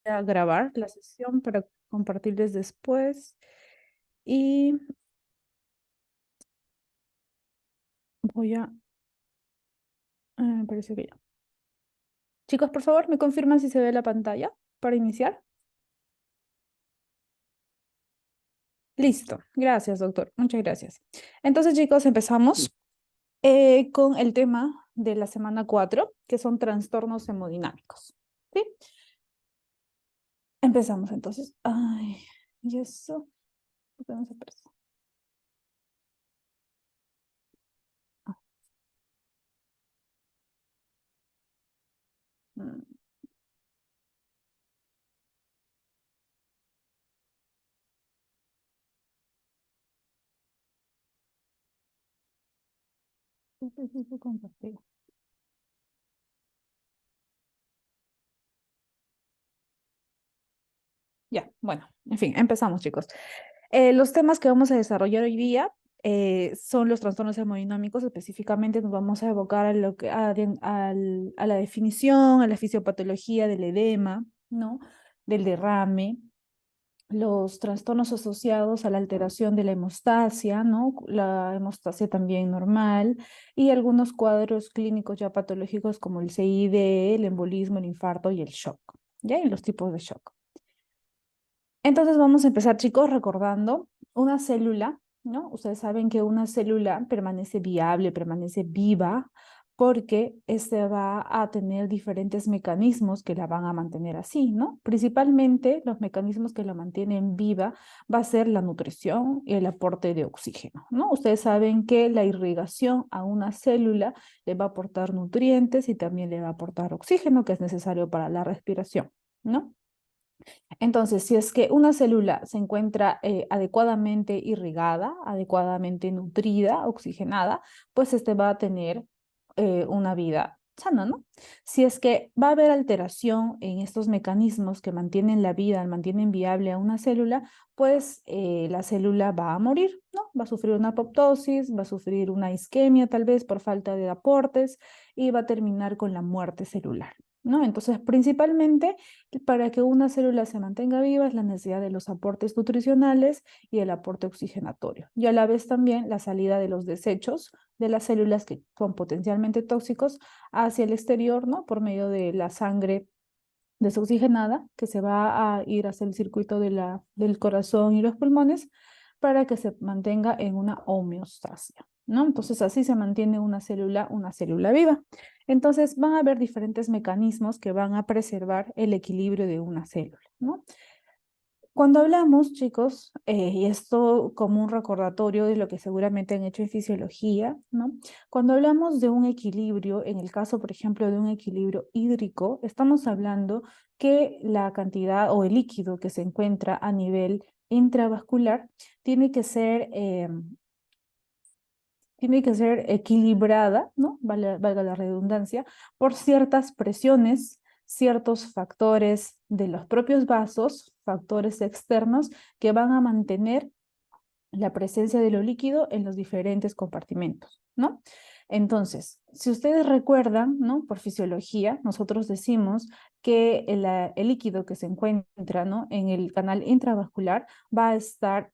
a grabar la sesión para compartirles después. Y voy a... me parece que ya. Chicos, por favor, ¿me confirman si se ve la pantalla para iniciar? Listo. Gracias, doctor. Muchas gracias. Entonces, chicos, empezamos con el tema de la semana 4, que son trastornos hemodinámicos. ¿Sí? Empezamos entonces. Ay, y eso. ¿Por qué no se aparece? Ah, mm, compartir. Ya, bueno, en fin, empezamos, chicos. Los temas que vamos a desarrollar hoy día son los trastornos hemodinámicos. Específicamente nos vamos a evocar a, lo que, a la definición, a la fisiopatología del edema, ¿no? Del derrame, los trastornos asociados a la alteración de la hemostasia, ¿no? La hemostasia también normal, y algunos cuadros clínicos ya patológicos como el CID, el embolismo, el infarto y el shock, ¿ya? Y los tipos de shock. Entonces vamos a empezar, chicos, recordando una célula, ¿no? Ustedes saben que una célula permanece viable, permanece viva, porque este va a tener diferentes mecanismos que la van a mantener así, ¿no? Principalmente los mecanismos que la mantienen viva va a ser la nutrición y el aporte de oxígeno, ¿no? Ustedes saben que la irrigación a una célula le va a aportar nutrientes y también le va a aportar oxígeno, que es necesario para la respiración, ¿no? Entonces, si es que una célula se encuentra adecuadamente irrigada, adecuadamente nutrida, oxigenada, pues este va a tener una vida sana, ¿no? Si es que va a haber alteración en estos mecanismos que mantienen la vida, mantienen viable a una célula, pues la célula va a morir, ¿no? Va a sufrir una apoptosis, va a sufrir una isquemia tal vez por falta de aportes y va a terminar con la muerte celular, ¿no? Entonces, principalmente para que una célula se mantenga viva es la necesidad de los aportes nutricionales y el aporte oxigenatorio. Y a la vez también la salida de los desechos de las células que son potencialmente tóxicos hacia el exterior, ¿no? Por medio de la sangre desoxigenada que se va a ir hacia el circuito del corazón y los pulmones para que se mantenga en una homeostasia, ¿no? Entonces así se mantiene una célula viva. Entonces van a haber diferentes mecanismos que van a preservar el equilibrio de una célula, ¿no? Cuando hablamos, chicos, y esto como un recordatorio de lo que seguramente han hecho en fisiología, ¿no? Cuando hablamos de un equilibrio, en el caso, por ejemplo, de un equilibrio hídrico, estamos hablando que la cantidad o el líquido que se encuentra a nivel intravascular tiene que ser, tiene que ser equilibrada, ¿no? Valga la redundancia, por ciertas presiones, ciertos factores de los propios vasos, factores externos que van a mantener la presencia de lo líquido en los diferentes compartimentos, ¿no? Entonces, si ustedes recuerdan, ¿no? Por fisiología, nosotros decimos que el líquido que se encuentra, ¿no? En el canal intravascular va a estar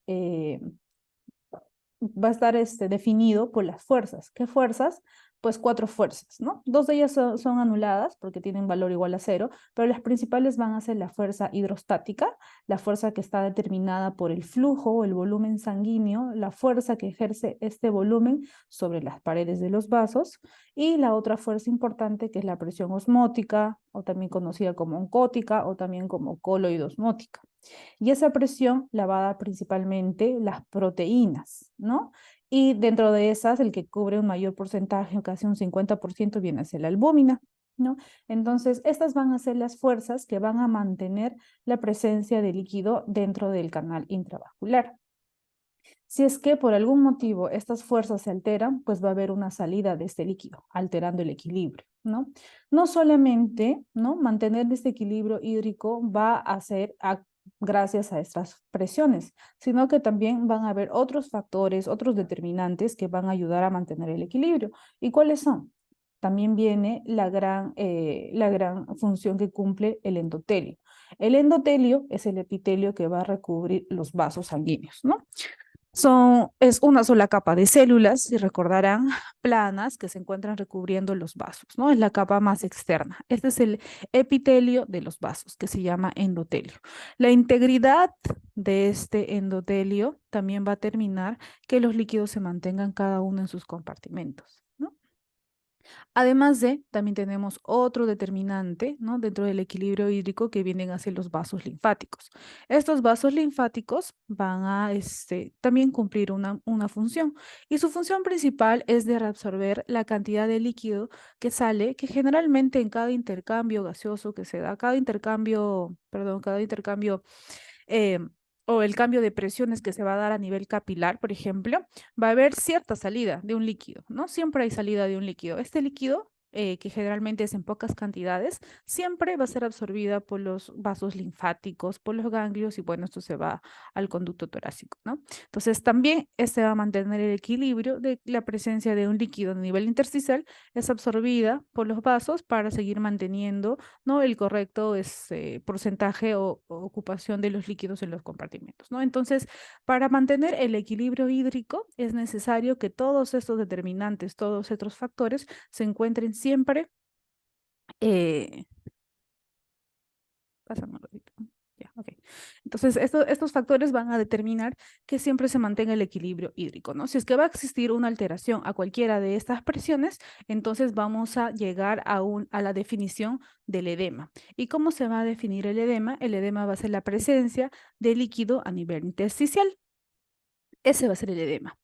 definido por las fuerzas. ¿Qué fuerzas? Pues 4 fuerzas, ¿no? 2 de ellas son anuladas porque tienen valor igual a 0, pero las principales van a ser la fuerza hidrostática, la fuerza que está determinada por el flujo o el volumen sanguíneo, la fuerza que ejerce este volumen sobre las paredes de los vasos, y la otra fuerza importante que es la presión osmótica, o también conocida como oncótica, o también como coloidosmótica. Y esa presión la va a dar principalmente las proteínas, ¿no? Y dentro de esas, el que cubre un mayor porcentaje, casi un 50%, viene a ser la albúmina, ¿no? Entonces, estas van a ser las fuerzas que van a mantener la presencia de líquido dentro del canal intravascular. Si es que por algún motivo estas fuerzas se alteran, pues va a haber una salida de este líquido, alterando el equilibrio, ¿no? No solamente, ¿no? Mantener este equilibrio hídrico va a ser gracias a estas presiones, sino que también van a haber otros factores, otros determinantes que van a ayudar a mantener el equilibrio. ¿Y cuáles son? También viene la gran función que cumple el endotelio. El endotelio es el epitelio que va a recubrir los vasos sanguíneos, ¿no? Es una sola capa de células, si recordarán, planas que se encuentran recubriendo los vasos, ¿no? Es la capa más externa. Este es el epitelio de los vasos, que se llama endotelio. La integridad de este endotelio también va a determinar que los líquidos se mantengan cada uno en sus compartimentos, ¿no? Además de, también tenemos otro determinante, ¿no? Dentro del equilibrio hídrico que vienen a ser los vasos linfáticos. Estos vasos linfáticos van a también cumplir una función y su función principal es de reabsorber la cantidad de líquido que sale, que generalmente en cada intercambio gaseoso que se da, cada intercambio eh, o el cambio de presiones que se va a dar a nivel capilar, por ejemplo, va a haber cierta salida de un líquido, ¿no? Siempre hay salida de un líquido. Este líquido, que generalmente es en pocas cantidades, siempre va a ser absorbida por los vasos linfáticos, por los ganglios y bueno, esto se va al conducto torácico, ¿no? Entonces también este va a mantener el equilibrio de la presencia de un líquido a nivel intersticial, es absorbida por los vasos para seguir manteniendo, ¿no? El correcto porcentaje o ocupación de los líquidos en los compartimentos, ¿no? Entonces, para mantener el equilibrio hídrico es necesario que todos estos determinantes, todos estos factores se encuentren siempre, eh, pásame un ratito. Ya, ok. Entonces, estos factores van a determinar que siempre se mantenga el equilibrio hídrico, ¿no? Si es que va a existir una alteración a cualquiera de estas presiones, entonces vamos a llegar a la definición del edema. ¿Y cómo se va a definir el edema? El edema va a ser la presencia de líquido a nivel intersticial. Ese va a ser el edema.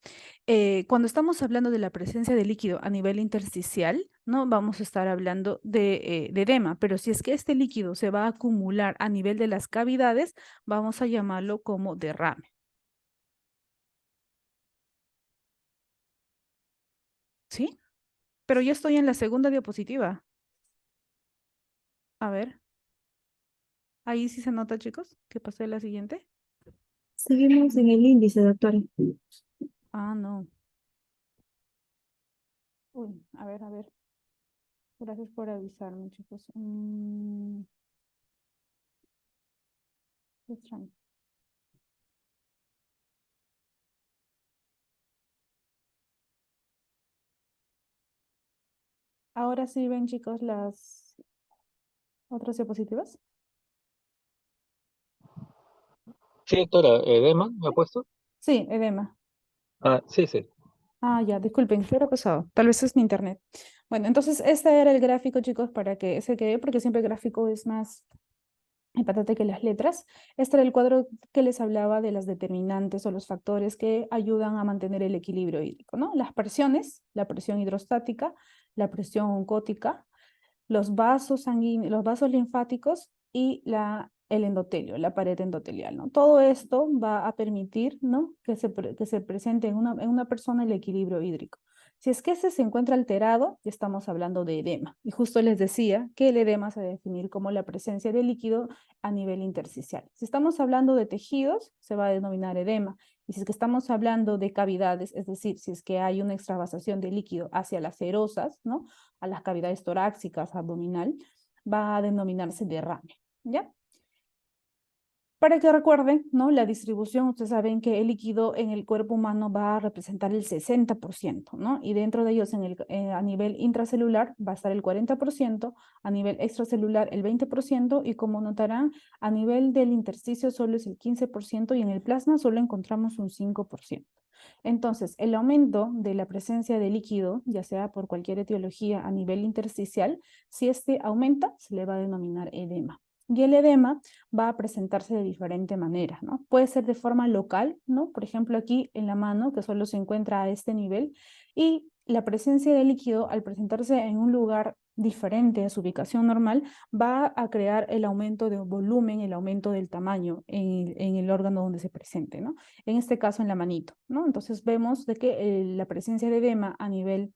Cuando estamos hablando de la presencia de líquido a nivel intersticial, no vamos a estar hablando de edema, pero si es que este líquido se va a acumular a nivel de las cavidades, vamos a llamarlo como derrame. ¿Sí? Pero ya estoy en la segunda diapositiva. A ver, ahí sí se nota, chicos, que pasé a la siguiente. Seguimos en el índice, doctora. Ah, no. Uy, a ver, a ver. Gracias por avisarme, chicos. Qué extraño. Ahora sí ven, chicos, las otras diapositivas. Sí, doctora, edema, ¿me ha puesto? Sí, edema. Ah, sí, sí. Ah, ya, disculpen, ¿qué era pasado? Tal vez es mi internet. Bueno, entonces este era el gráfico, chicos, para que se quede, porque siempre el gráfico es más importante que las letras. Este era el cuadro que les hablaba de las determinantes o los factores que ayudan a mantener el equilibrio hídrico, ¿no? Las presiones, la presión hidrostática, la presión oncótica, los vasos sanguíneos, los vasos linfáticos y el endotelio, la pared endotelial, ¿no? Todo esto va a permitir, ¿no? Que se presente en una persona el equilibrio hídrico. Si es que ese se encuentra alterado, ya estamos hablando de edema. Y justo les decía que el edema se debe definir como la presencia de líquido a nivel intersticial. Si estamos hablando de tejidos, se va a denominar edema. Y si es que estamos hablando de cavidades, es decir, si es que hay una extravasación de líquido hacia las serosas, ¿no? A las cavidades torácicas, abdominal, va a denominarse derrame, ¿ya? Para que recuerden, ¿no? La distribución, ustedes saben que el líquido en el cuerpo humano va a representar el 60%, ¿no? Y dentro de ellos, a nivel intracelular, va a estar el 40%, a nivel extracelular el 20%, y como notarán, a nivel del intersticio solo es el 15%, y en el plasma solo encontramos un 5%. Entonces, el aumento de la presencia de líquido, ya sea por cualquier etiología a nivel intersticial, si este aumenta, se le va a denominar edema. Y el edema va a presentarse de diferente manera, ¿no? Puede ser de forma local, ¿no? Por ejemplo, aquí en la mano, que solo se encuentra a este nivel, y la presencia de líquido, al presentarse en un lugar diferente a su ubicación normal, va a crear el aumento de volumen, el aumento del tamaño en el órgano donde se presente, ¿no? En este caso en la manito, ¿no? Entonces vemos de que la presencia de edema a nivel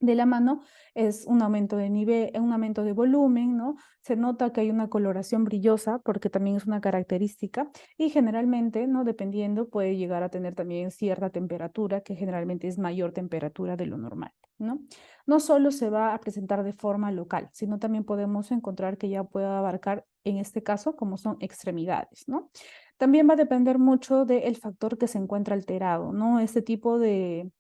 de la mano es un aumento de nivel, un aumento de volumen, ¿no? Se nota que hay una coloración brillosa porque también es una característica y generalmente, ¿no? Dependiendo, puede llegar a tener también cierta temperatura, que generalmente es mayor temperatura de lo normal, ¿no? No solo se va a presentar de forma local, sino también podemos encontrar que ya puede abarcar, en este caso, como son extremidades, ¿no? También va a depender mucho del factor que se encuentra alterado, ¿no? Este tipo de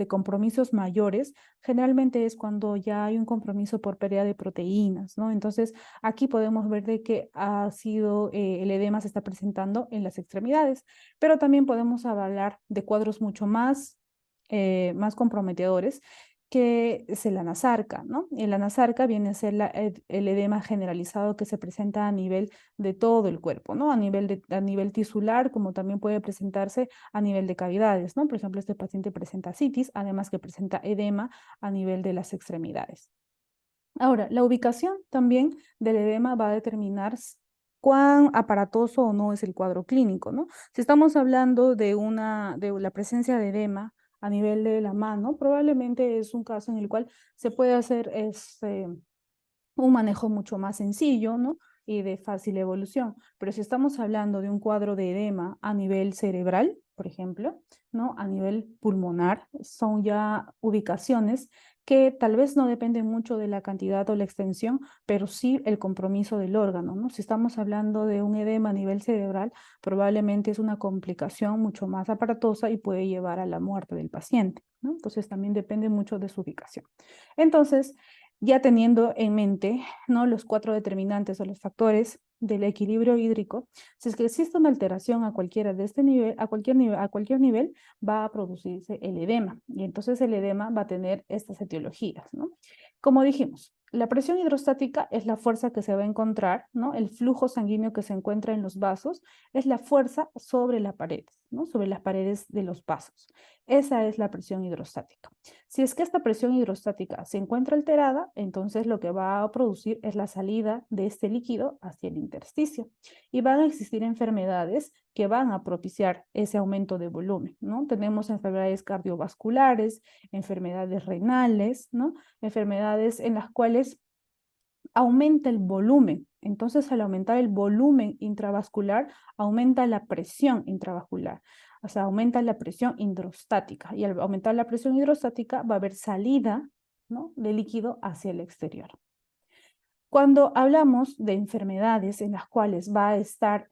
compromisos mayores, generalmente es cuando ya hay un compromiso por pérdida de proteínas, ¿no? Entonces, aquí podemos ver de que ha sido, el edema se está presentando en las extremidades, pero también podemos hablar de cuadros mucho más comprometedores, que es el anasarca, ¿no? El anasarca viene a ser el edema generalizado que se presenta a nivel de todo el cuerpo, ¿no? A nivel tisular, como también puede presentarse a nivel de cavidades, ¿no? Por ejemplo, este paciente presenta citis, además que presenta edema a nivel de las extremidades. Ahora, la ubicación también del edema va a determinar cuán aparatoso o no es el cuadro clínico, ¿no? Si estamos hablando de la presencia de edema a nivel de la mano, probablemente es un caso en el cual se puede hacer un manejo mucho más sencillo, ¿no? Y de fácil evolución. Pero si estamos hablando de un cuadro de edema a nivel cerebral, por ejemplo, ¿no? A nivel pulmonar, son ya ubicaciones que tal vez no dependen mucho de la cantidad o la extensión, pero sí el compromiso del órgano, ¿no? Si estamos hablando de un edema a nivel cerebral, probablemente es una complicación mucho más aparatosa y puede llevar a la muerte del paciente, ¿no? Entonces también depende mucho de su ubicación. Entonces, ya teniendo en mente, ¿no? Los 4 determinantes o los factores del equilibrio hídrico, si es que existe una alteración a cualquiera de este nivel, a cualquier nivel, va a producirse el edema. Y entonces el edema va a tener estas etiologías, ¿no? Como dijimos, la presión hidrostática es la fuerza que se va a encontrar, ¿no? El flujo sanguíneo que se encuentra en los vasos es la fuerza sobre la pared, ¿no? Sobre las paredes de los vasos. Esa es la presión hidrostática. Si es que esta presión hidrostática se encuentra alterada, entonces lo que va a producir es la salida de este líquido hacia el intersticio. Y van a existir enfermedades que van a propiciar ese aumento de volumen, ¿no? Tenemos enfermedades cardiovasculares, enfermedades renales, ¿no? Enfermedades en las cuales aumenta el volumen. Entonces, al aumentar el volumen intravascular, aumenta la presión intravascular. O sea, aumenta la presión hidrostática. Y al aumentar la presión hidrostática, va a haber salida, ¿no? De líquido hacia el exterior. Cuando hablamos de enfermedades en las cuales va a estar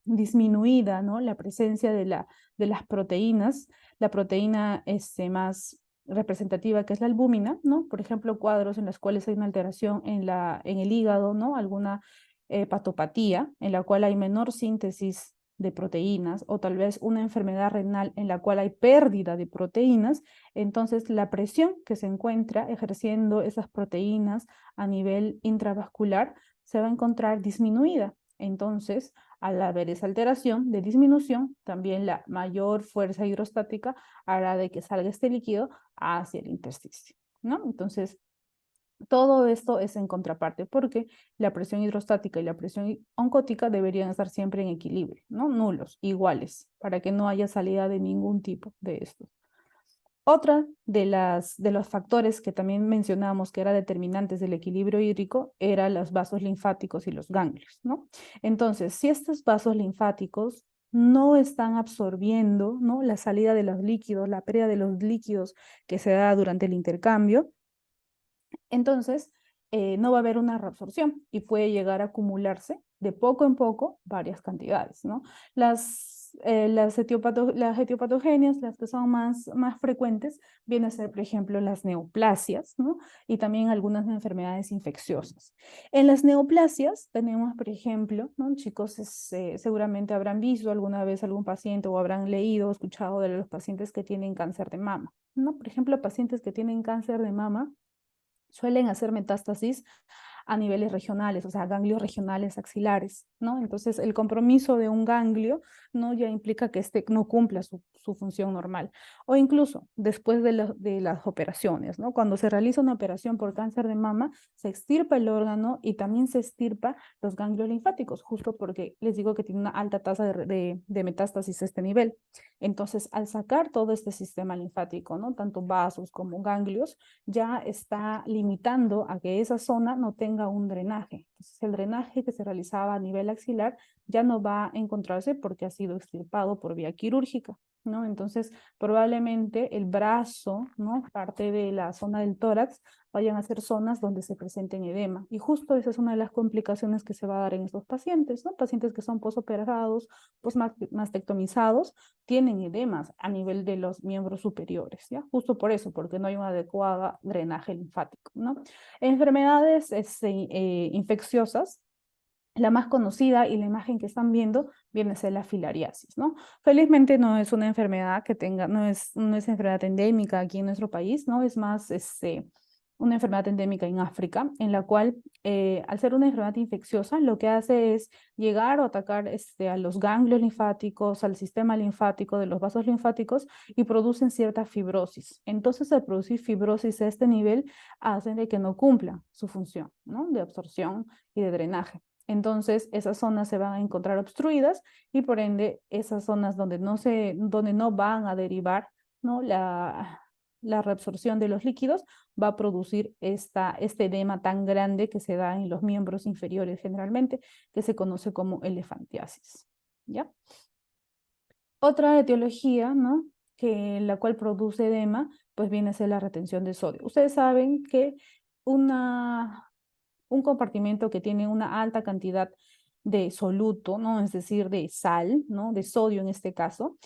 disminuida, ¿no? La presencia de las proteínas, la proteína más representativa, que es la albúmina, ¿no? Por ejemplo, cuadros en los cuales hay una alteración en el hígado, ¿no? Alguna hepatopatía en la cual hay menor síntesis de proteínas, o tal vez una enfermedad renal en la cual hay pérdida de proteínas. Entonces la presión que se encuentra ejerciendo esas proteínas a nivel intravascular se va a encontrar disminuida. Entonces, al haber esa alteración de disminución, también la mayor fuerza hidrostática hará de que salga este líquido hacia el intersticio, ¿no? Entonces, todo esto es en contraparte, porque la presión hidrostática y la presión oncótica deberían estar siempre en equilibrio, ¿no? Nulos, iguales, para que no haya salida de ningún tipo de estos. Otra de los factores que también mencionamos que eran determinantes del equilibrio hídrico eran los vasos linfáticos y los ganglios, ¿no? Entonces, si estos vasos linfáticos no están absorbiendo, ¿no? La salida de los líquidos, la pérdida de los líquidos que se da durante el intercambio, entonces no va a haber una reabsorción y puede llegar a acumularse de poco en poco varias cantidades, ¿no? Las etiopatogenias, las que son más frecuentes, vienen a ser, por ejemplo, las neoplasias, ¿no? Y también algunas enfermedades infecciosas. En las neoplasias tenemos, por ejemplo, ¿no? Chicos, seguramente habrán visto alguna vez algún paciente o habrán leído o escuchado de los pacientes que tienen cáncer de mama, ¿no? Por ejemplo, pacientes que tienen cáncer de mama suelen hacer metástasis a niveles regionales, o sea, ganglios regionales axilares, ¿no? Entonces, el compromiso de un ganglio, ¿no? Ya implica que este no cumpla su función normal. O incluso después de las operaciones, ¿no? Cuando se realiza una operación por cáncer de mama, se extirpa el órgano y también se extirpa los ganglios linfáticos, justo porque les digo que tiene una alta tasa de metástasis a este nivel. Entonces, al sacar todo este sistema linfático, ¿no? Tanto vasos como ganglios, ya está limitando a que esa zona no tenga un drenaje. Entonces, el drenaje que se realizaba a nivel axilar ya no va a encontrarse porque ha sido extirpado por vía quirúrgica, ¿no? Entonces, probablemente el brazo, ¿no? Parte de la zona del tórax vayan a ser zonas donde se presenten edema. Y justo esa es una de las complicaciones que se va a dar en estos pacientes, ¿no? Pacientes que son posoperados, postmastectomizados, tienen edemas a nivel de los miembros superiores, ¿ya? Justo por eso, porque no hay un adecuado drenaje linfático, ¿no? Enfermedades infecciosas, la más conocida y la imagen que están viendo viene a ser la filariasis, ¿no? Felizmente no es una enfermedad que tenga, no es enfermedad endémica aquí en nuestro país, ¿no? Es más, una enfermedad endémica en África, en la cual, al ser una enfermedad infecciosa, lo que hace es llegar o atacar a los ganglios linfáticos, al sistema linfático de los vasos linfáticos y producen cierta fibrosis. Entonces, al producir fibrosis a este nivel, hacen de que no cumpla su función, ¿no? De absorción y de drenaje. Entonces, esas zonas se van a encontrar obstruidas y por ende, esas zonas donde no van a derivar, ¿no? La reabsorción de los líquidos va a producir este edema tan grande que se da en los miembros inferiores generalmente, que se conoce como elefantiasis, ¿ya? Otra etiología, ¿no? La cual produce edema, pues viene a ser la retención de sodio. Ustedes saben que un compartimento que tiene una alta cantidad de soluto, ¿no? Es decir, de sal, ¿no? De sodio en este caso,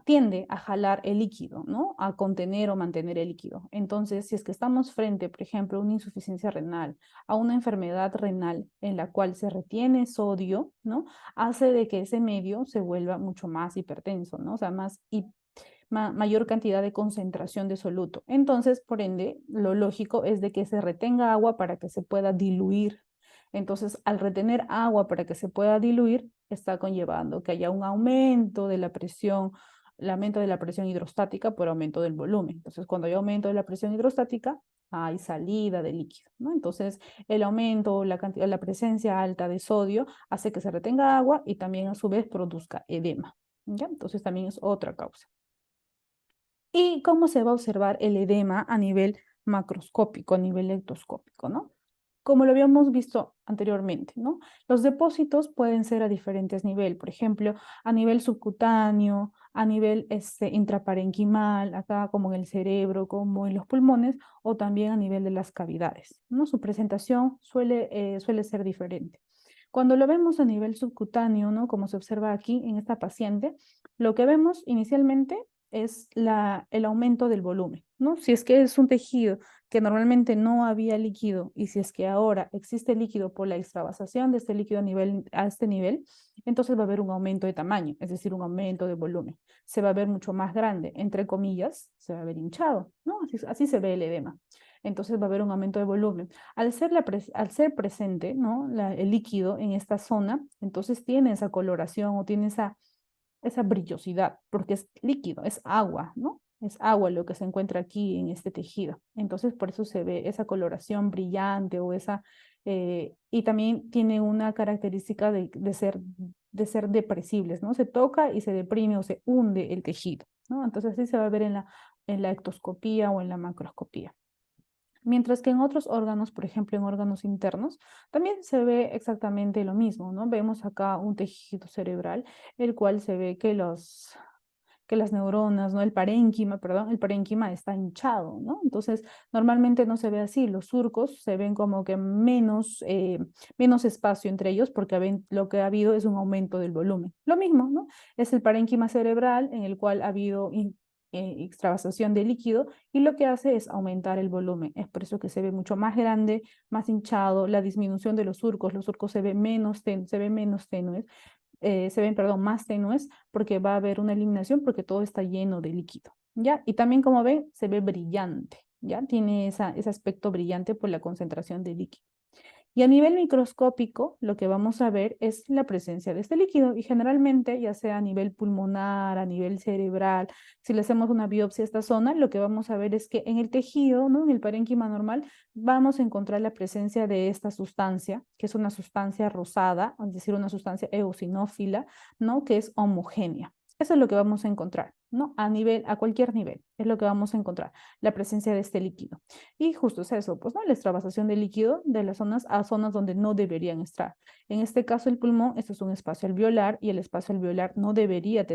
tiende a jalar el líquido, ¿no? A contener o mantener el líquido. Entonces, si es que estamos frente, por ejemplo, a una insuficiencia renal, a una enfermedad renal en la cual se retiene sodio, ¿no? Hace de que ese medio se vuelva mucho más hipertenso, ¿no? O sea, mayor cantidad de concentración de soluto. Entonces, por ende, lo lógico es de que se retenga agua para que se pueda diluir. Entonces, al retener agua para que se pueda diluir, está conllevando que haya un aumento de la presión, el aumento de la presión hidrostática por aumento del volumen. Entonces, cuando hay aumento de la presión hidrostática, hay salida de líquido, ¿no? Entonces, el aumento, la presencia alta de sodio hace que se retenga agua y también a su vez produzca edema, ¿ya? Entonces, también es otra causa. ¿Y cómo se va a observar el edema a nivel macroscópico, a nivel lectoscópico, ¿no? Como lo habíamos visto anteriormente, ¿no? Los depósitos pueden ser a diferentes niveles, por ejemplo, a nivel subcutáneo, a nivel intraparenquimal, acá como en el cerebro, como en los pulmones, o también a nivel de las cavidades, ¿no? Su presentación suele ser diferente. Cuando lo vemos a nivel subcutáneo, ¿no? Como se observa aquí en esta paciente, lo que vemos inicialmente es el aumento del volumen, ¿no? Si es que es un tejido que normalmente no había líquido y si es que ahora existe líquido por la extravasación de este líquido a este nivel, entonces va a haber un aumento de tamaño, es decir, un aumento de volumen. Se va a ver mucho más grande, entre comillas, se va a ver hinchado, ¿no? Así se ve el edema. Entonces va a haber un aumento de volumen. Al ser presente, ¿no? El líquido en esta zona, entonces tiene esa coloración o tiene esa brillosidad, porque es líquido, es agua, ¿no? Es agua lo que se encuentra aquí en este tejido. Entonces, por eso se ve esa coloración brillante y también tiene una característica de ser depresibles, ¿no? Se toca y se deprime o se hunde el tejido, ¿no? Entonces, así se va a ver en la ectoscopía o en la macroscopía. Mientras que en otros órganos, por ejemplo, en órganos internos, también se ve exactamente lo mismo, ¿no? Vemos acá un tejido cerebral, el cual se ve que las neuronas, ¿no? El parénquima está hinchado, ¿no? Entonces, normalmente no se ve así. Los surcos se ven como que menos espacio entre ellos porque lo que ha habido es un aumento del volumen. Lo mismo, ¿no? Es el parénquima cerebral en el cual ha habido extravasación de líquido y lo que hace es aumentar el volumen. Es por eso que se ve mucho más grande, más hinchado, la disminución de los surcos se ven menos tenues, perdón, más tenues porque va a haber una eliminación porque todo está lleno de líquido, ¿ya? Y también como ven, se ve brillante, ¿ya? Tiene ese aspecto brillante por la concentración de líquido. Y a nivel microscópico, lo que vamos a ver es la presencia de este líquido y generalmente, ya sea a nivel pulmonar, a nivel cerebral, si le hacemos una biopsia a esta zona, lo que vamos a ver es que en el tejido, ¿no? En el parénquima normal, vamos a encontrar la presencia de esta sustancia, que es una sustancia rosada, es decir, una sustancia eosinófila, ¿no? Que es homogénea. Eso es lo que vamos a encontrar, ¿no? A cualquier nivel, es lo que vamos a encontrar, la presencia de este líquido. Y justo es eso, pues, ¿no? La extravasación de líquido de las zonas a zonas donde no deberían estar. En este caso, el pulmón, esto es un espacio alveolar y el espacio alveolar no debería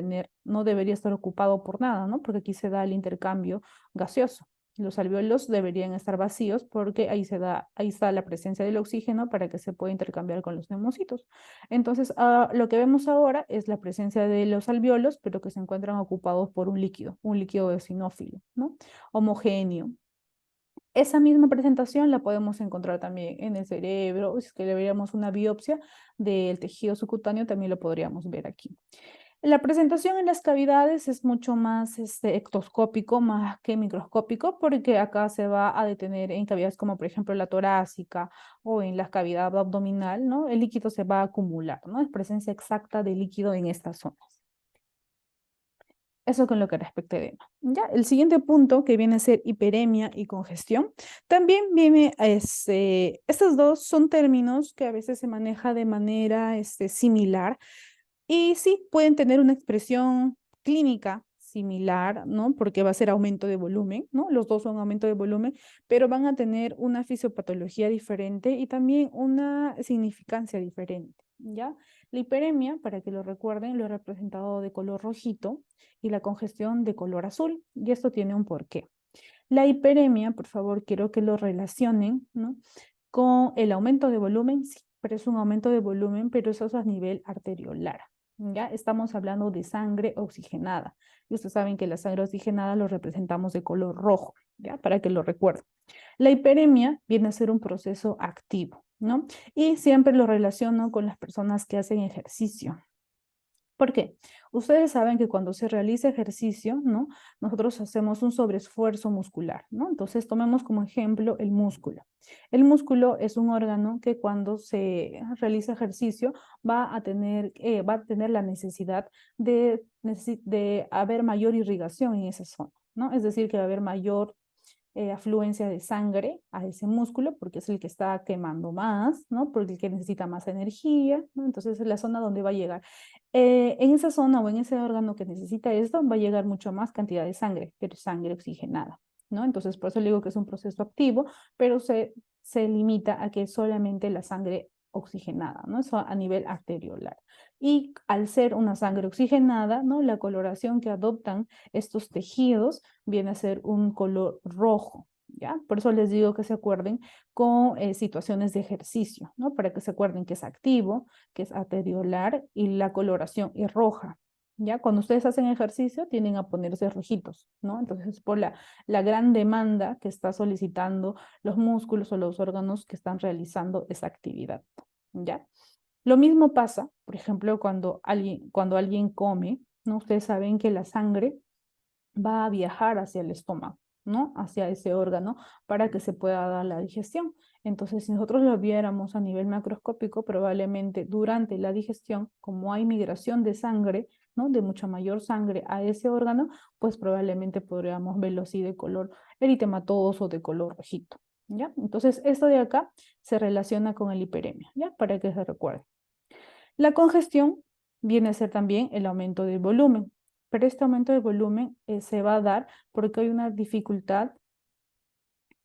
estar ocupado por nada, ¿no? Porque aquí se da el intercambio gaseoso. Los alveolos deberían estar vacíos porque ahí está la presencia del oxígeno para que se pueda intercambiar con los neumocitos. Entonces, lo que vemos ahora es la presencia de los alveolos, pero que se encuentran ocupados por un líquido eosinófilo, ¿no? Homogéneo. Esa misma presentación la podemos encontrar también en el cerebro, si es que le veríamos una biopsia del tejido subcutáneo, también lo podríamos ver aquí. La presentación en las cavidades es mucho más ectoscópico, más que microscópico, porque acá se va a detener en cavidades como por ejemplo la torácica o en la cavidad abdominal, ¿no? El líquido se va a acumular, ¿no? Es presencia exacta de líquido en estas zonas. Eso con lo que respecta a edema. Ya, el siguiente punto, que viene a ser hiperemia y congestión, también viene, estos dos son términos que a veces se maneja de manera similar y sí, pueden tener una expresión clínica similar, ¿no? Porque va a ser aumento de volumen, ¿no? Los dos son aumento de volumen, pero van a tener una fisiopatología diferente y también una significancia diferente, ¿ya? La hiperemia, para que lo recuerden, lo he representado de color rojito y la congestión de color azul, y esto tiene un porqué. La hiperemia, por favor, quiero que lo relacionen, ¿no? Con el aumento de volumen, sí, pero es un aumento de volumen, pero eso es a nivel arteriolar. ¿Ya? Estamos hablando de sangre oxigenada. Y ustedes saben que la sangre oxigenada lo representamos de color rojo, ¿ya? Para que lo recuerden. La hiperemia viene a ser un proceso activo, ¿no? Y siempre lo relaciono con las personas que hacen ejercicio. ¿Por qué? Ustedes saben que cuando se realiza ejercicio, ¿no? Nosotros hacemos un sobreesfuerzo muscular, ¿no? Entonces, tomemos como ejemplo el músculo. El músculo es un órgano que cuando se realiza ejercicio va a tener la necesidad de haber mayor irrigación en esa zona, ¿no? Es decir, que va a haber mayor afluencia de sangre a ese músculo porque es el que está quemando más, ¿no? Porque el que necesita más energía, ¿no? Entonces es la zona donde va a llegar. En esa zona o en ese órgano que necesita esto va a llegar mucho más cantidad de sangre, pero sangre oxigenada, ¿no? Entonces por eso le digo que es un proceso activo, pero se limita a que solamente la sangre oxigenada, ¿no? Eso a nivel arteriolar. Y al ser una sangre oxigenada, ¿no? La coloración que adoptan estos tejidos viene a ser un color rojo, ¿ya? Por eso les digo que se acuerden con situaciones de ejercicio, ¿no? Para que se acuerden que es activo, que es arteriolar y la coloración es roja, ¿ya? Cuando ustedes hacen ejercicio tienden a ponerse rojitos, ¿no? Entonces por la gran demanda que está solicitando los músculos o los órganos que están realizando esa actividad, ¿ya? Lo mismo pasa, por ejemplo, cuando alguien come, ¿no? Ustedes saben que la sangre va a viajar hacia el estómago, ¿no? Hacia ese órgano para que se pueda dar la digestión. Entonces, si nosotros lo viéramos a nivel macroscópico, probablemente durante la digestión, como hay migración de sangre, ¿no? De mucha mayor sangre a ese órgano, pues probablemente podríamos verlo así de color eritematoso o de color rojito, ¿ya? Entonces, esto de acá se relaciona con el hiperemia, ¿ya? Para que se recuerde. La congestión viene a ser también el aumento del volumen, pero este aumento de volumen se va a dar porque hay una dificultad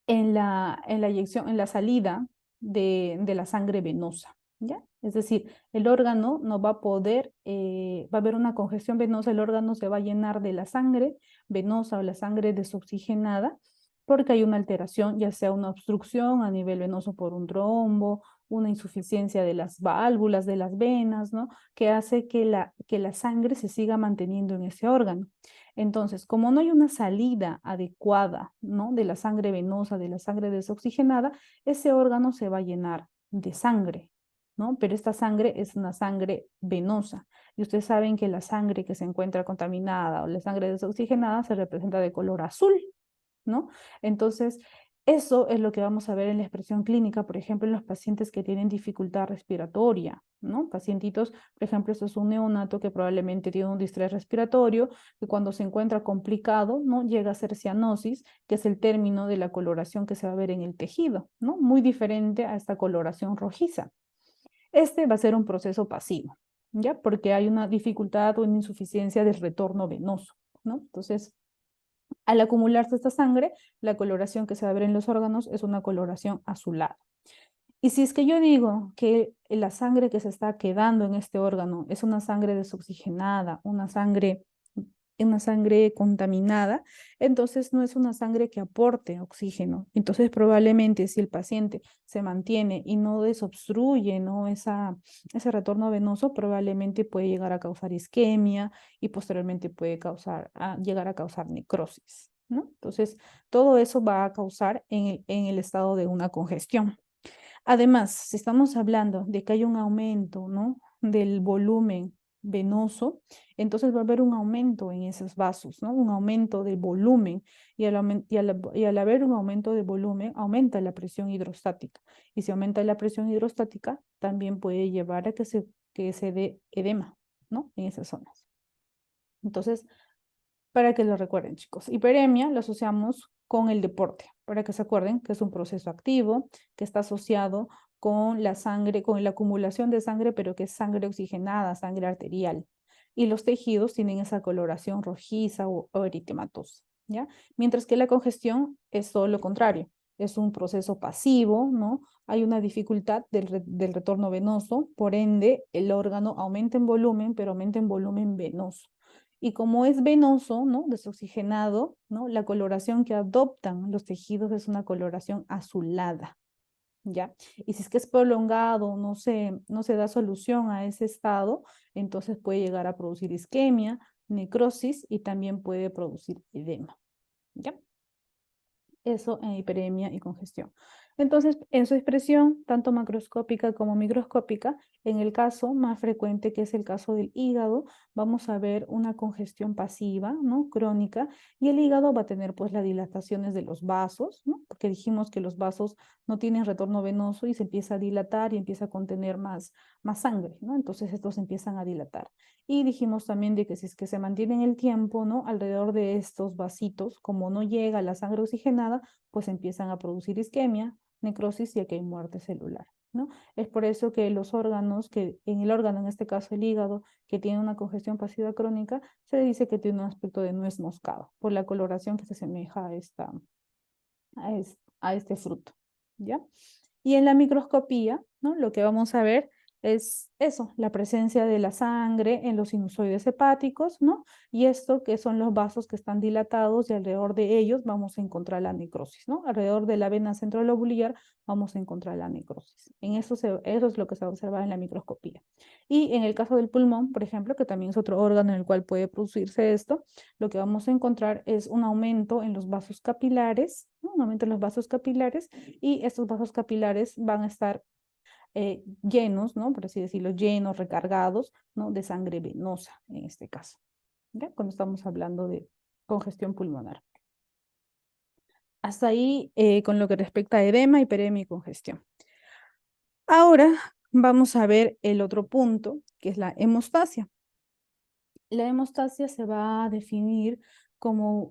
en la eyección, en la salida de la sangre venosa, ¿ya? Es decir, el órgano no va a poder, va a haber una congestión venosa, el órgano se va a llenar de la sangre venosa o la sangre desoxigenada porque hay una alteración, ya sea una obstrucción a nivel venoso por un trombo, una insuficiencia de las válvulas, de las venas, ¿no? Que hace que la sangre se siga manteniendo en ese órgano. Entonces, como no hay una salida adecuada, ¿no? De la sangre venosa, de la sangre desoxigenada, ese órgano se va a llenar de sangre, ¿no? Pero esta sangre es una sangre venosa. Y ustedes saben que la sangre que se encuentra contaminada o la sangre desoxigenada se representa de color azul, ¿no? Entonces, Eso es lo que vamos a ver en la expresión clínica, por ejemplo, en los pacientes que tienen dificultad respiratoria, ¿no? Pacientitos, por ejemplo, esto es un neonato que probablemente tiene un distrés respiratorio, que cuando se encuentra complicado, ¿no? Llega a ser cianosis, que es el término de la coloración que se va a ver en el tejido, ¿no? Muy diferente a esta coloración rojiza. Este va a ser un proceso pasivo, ¿ya? Porque hay una dificultad o una insuficiencia del retorno venoso, ¿no? Entonces, al acumularse esta sangre, la coloración que se va a ver en los órganos es una coloración azulada. Y si es que yo digo que la sangre que se está quedando en este órgano es una sangre desoxigenada, una sangre contaminada, entonces no es una sangre que aporte oxígeno. Entonces probablemente si el paciente se mantiene y no desobstruye, ¿no? Ese retorno venoso, probablemente puede llegar a causar isquemia y posteriormente puede llegar a causar necrosis, ¿no? Entonces todo eso va a causar en el estado de una congestión. Además, si estamos hablando de que hay un aumento, ¿no? Del volumen venoso, entonces va a haber un aumento en esos vasos, ¿no? Un aumento de volumen y al haber un aumento de volumen, aumenta la presión hidrostática. Y si aumenta la presión hidrostática, también puede llevar a que se dé edema, ¿no? En esas zonas. Entonces, para que lo recuerden, chicos. Hiperemia lo asociamos con el deporte, para que se acuerden que es un proceso activo, que está asociado con la sangre, con la acumulación de sangre, pero que es sangre oxigenada, sangre arterial. Y los tejidos tienen esa coloración rojiza o eritematosa, ¿ya? Mientras que la congestión es todo lo contrario, es un proceso pasivo, ¿no? Hay una dificultad del retorno venoso, por ende, el órgano aumenta en volumen, pero aumenta en volumen venoso. Y como es venoso, ¿no? Desoxigenado, ¿no? La coloración que adoptan los tejidos es una coloración azulada, ¿ya? Y si es que es prolongado, no se da solución a ese estado, entonces puede llegar a producir isquemia, necrosis y también puede producir edema, ¿ya? Eso en hiperemia y congestión. Entonces, en su expresión, tanto macroscópica como microscópica, en el caso más frecuente, que es el caso del hígado, vamos a ver una congestión pasiva, ¿no? Crónica, y el hígado va a tener pues las dilataciones de los vasos, ¿no? Porque dijimos que los vasos no tienen retorno venoso y se empieza a dilatar y empieza a contener más sangre, ¿no? Entonces estos empiezan a dilatar. Y dijimos también de que si es que se mantiene en el tiempo, ¿no? Alrededor de estos vasitos, como no llega la sangre oxigenada, pues empiezan a producir isquemia, necrosis y aquí hay muerte celular, ¿no? Es por eso que los órganos, que en el órgano, en este caso el hígado, que tiene una congestión pasiva crónica, se le dice que tiene un aspecto de nuez moscada, por la coloración que se asemeja a este fruto, ¿ya? Y en la microscopía, ¿no? Lo que vamos a ver es eso, la presencia de la sangre en los sinusoides hepáticos, ¿no? Y esto que son los vasos que están dilatados y alrededor de ellos vamos a encontrar la necrosis, ¿no? Alrededor de la vena centrolobular vamos a encontrar la necrosis. Eso es lo que se va a observar en la microscopía. Y en el caso del pulmón, por ejemplo, que también es otro órgano en el cual puede producirse esto, lo que vamos a encontrar es un aumento en los vasos capilares, ¿no? Un aumento en los vasos capilares y estos vasos capilares van a estar llenos, ¿no? Por así decirlo, llenos, recargados, ¿no? De sangre venosa en este caso, ¿ya? Cuando estamos hablando de congestión pulmonar. Hasta ahí con lo que respecta a edema, hiperemia y congestión. Ahora vamos a ver el otro punto, que es la hemostasia. La hemostasia se va a definir como,